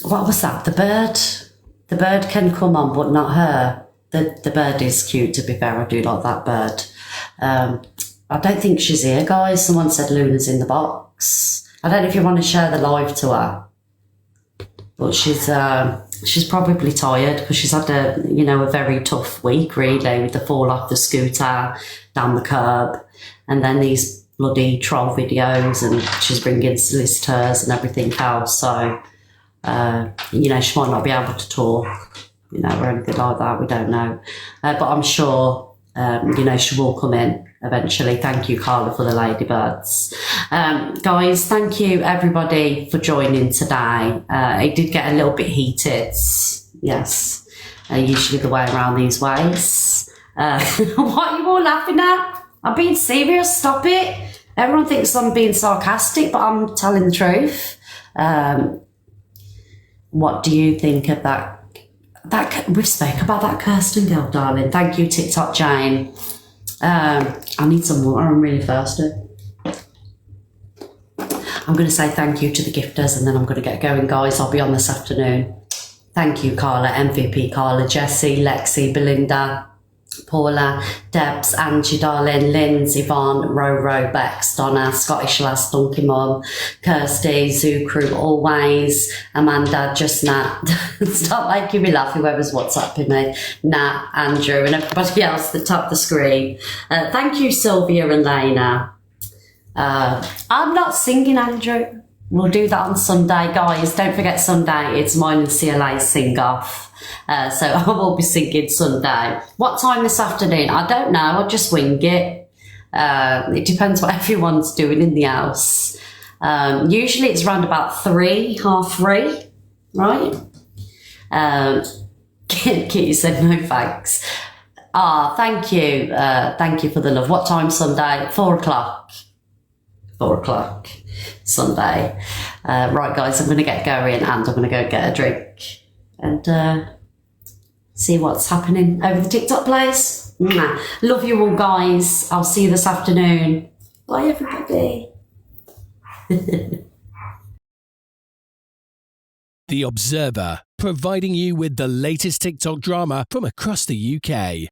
what was that? The bird? The bird can come on, but not her. The bird is cute, to be fair. I do like that bird. I don't think she's here, guys. Someone said Luna's in the box. I don't know if you want to share the live to her, but she's probably tired, because she's had a very tough week, really, with the fall off the scooter down the curb, and then these bloody troll videos, and she's bringing solicitors and everything else. So she might not be able to talk, or anything like that. We don't know, but I'm sure she will come in eventually. Thank you, Carla, for the ladybirds. Guys, thank you everybody for joining today. It did get a little bit heated, yes, usually the way around these ways. What are you all laughing at? I'm being serious, stop it. Everyone thinks I'm being sarcastic, but I'm telling the truth. What do you think of that? We spoke about that Kirsten girl, darling. Thank you, TikTok Jane. I need some water. I'm really thirsty. I'm going to say thank you to the gifters, and then I'm going to get going, guys. I'll be on this afternoon. Thank you, Carla, MVP Carla, Jessie, Lexi, Belinda, Paula, Debs, Angie, darling, Linz, Yvonne, Roro, Bex, Donna, Scottish Lass, Donkey Mum, Kirsty, Zoo Crew, Always, Amanda, Just Nat, stop making me laugh, whoever's WhatsApping me, Nat, Andrew, and everybody else that tapped the screen. Thank you, Sylvia and Lena. I'm not singing, Andrew. We'll do that on Sunday, guys. Don't forget Sunday, it's mine and CLA's sing-off. So I will be singing Sunday. What time this afternoon? I don't know. I'll just wing it. It depends what everyone's doing in the house. Usually it's around about 3, half 3, right? Kitty said no thanks. Thank you. Thank you for the love. What time Sunday? 4 o'clock. 4 o'clock Sunday. Right, guys, I'm going to get going, and I'm going to go get a drink and see what's happening over the TikTok place. Love you all, guys. I'll see you this afternoon. Bye, everybody. The Observer, providing you with the latest TikTok drama from across the UK.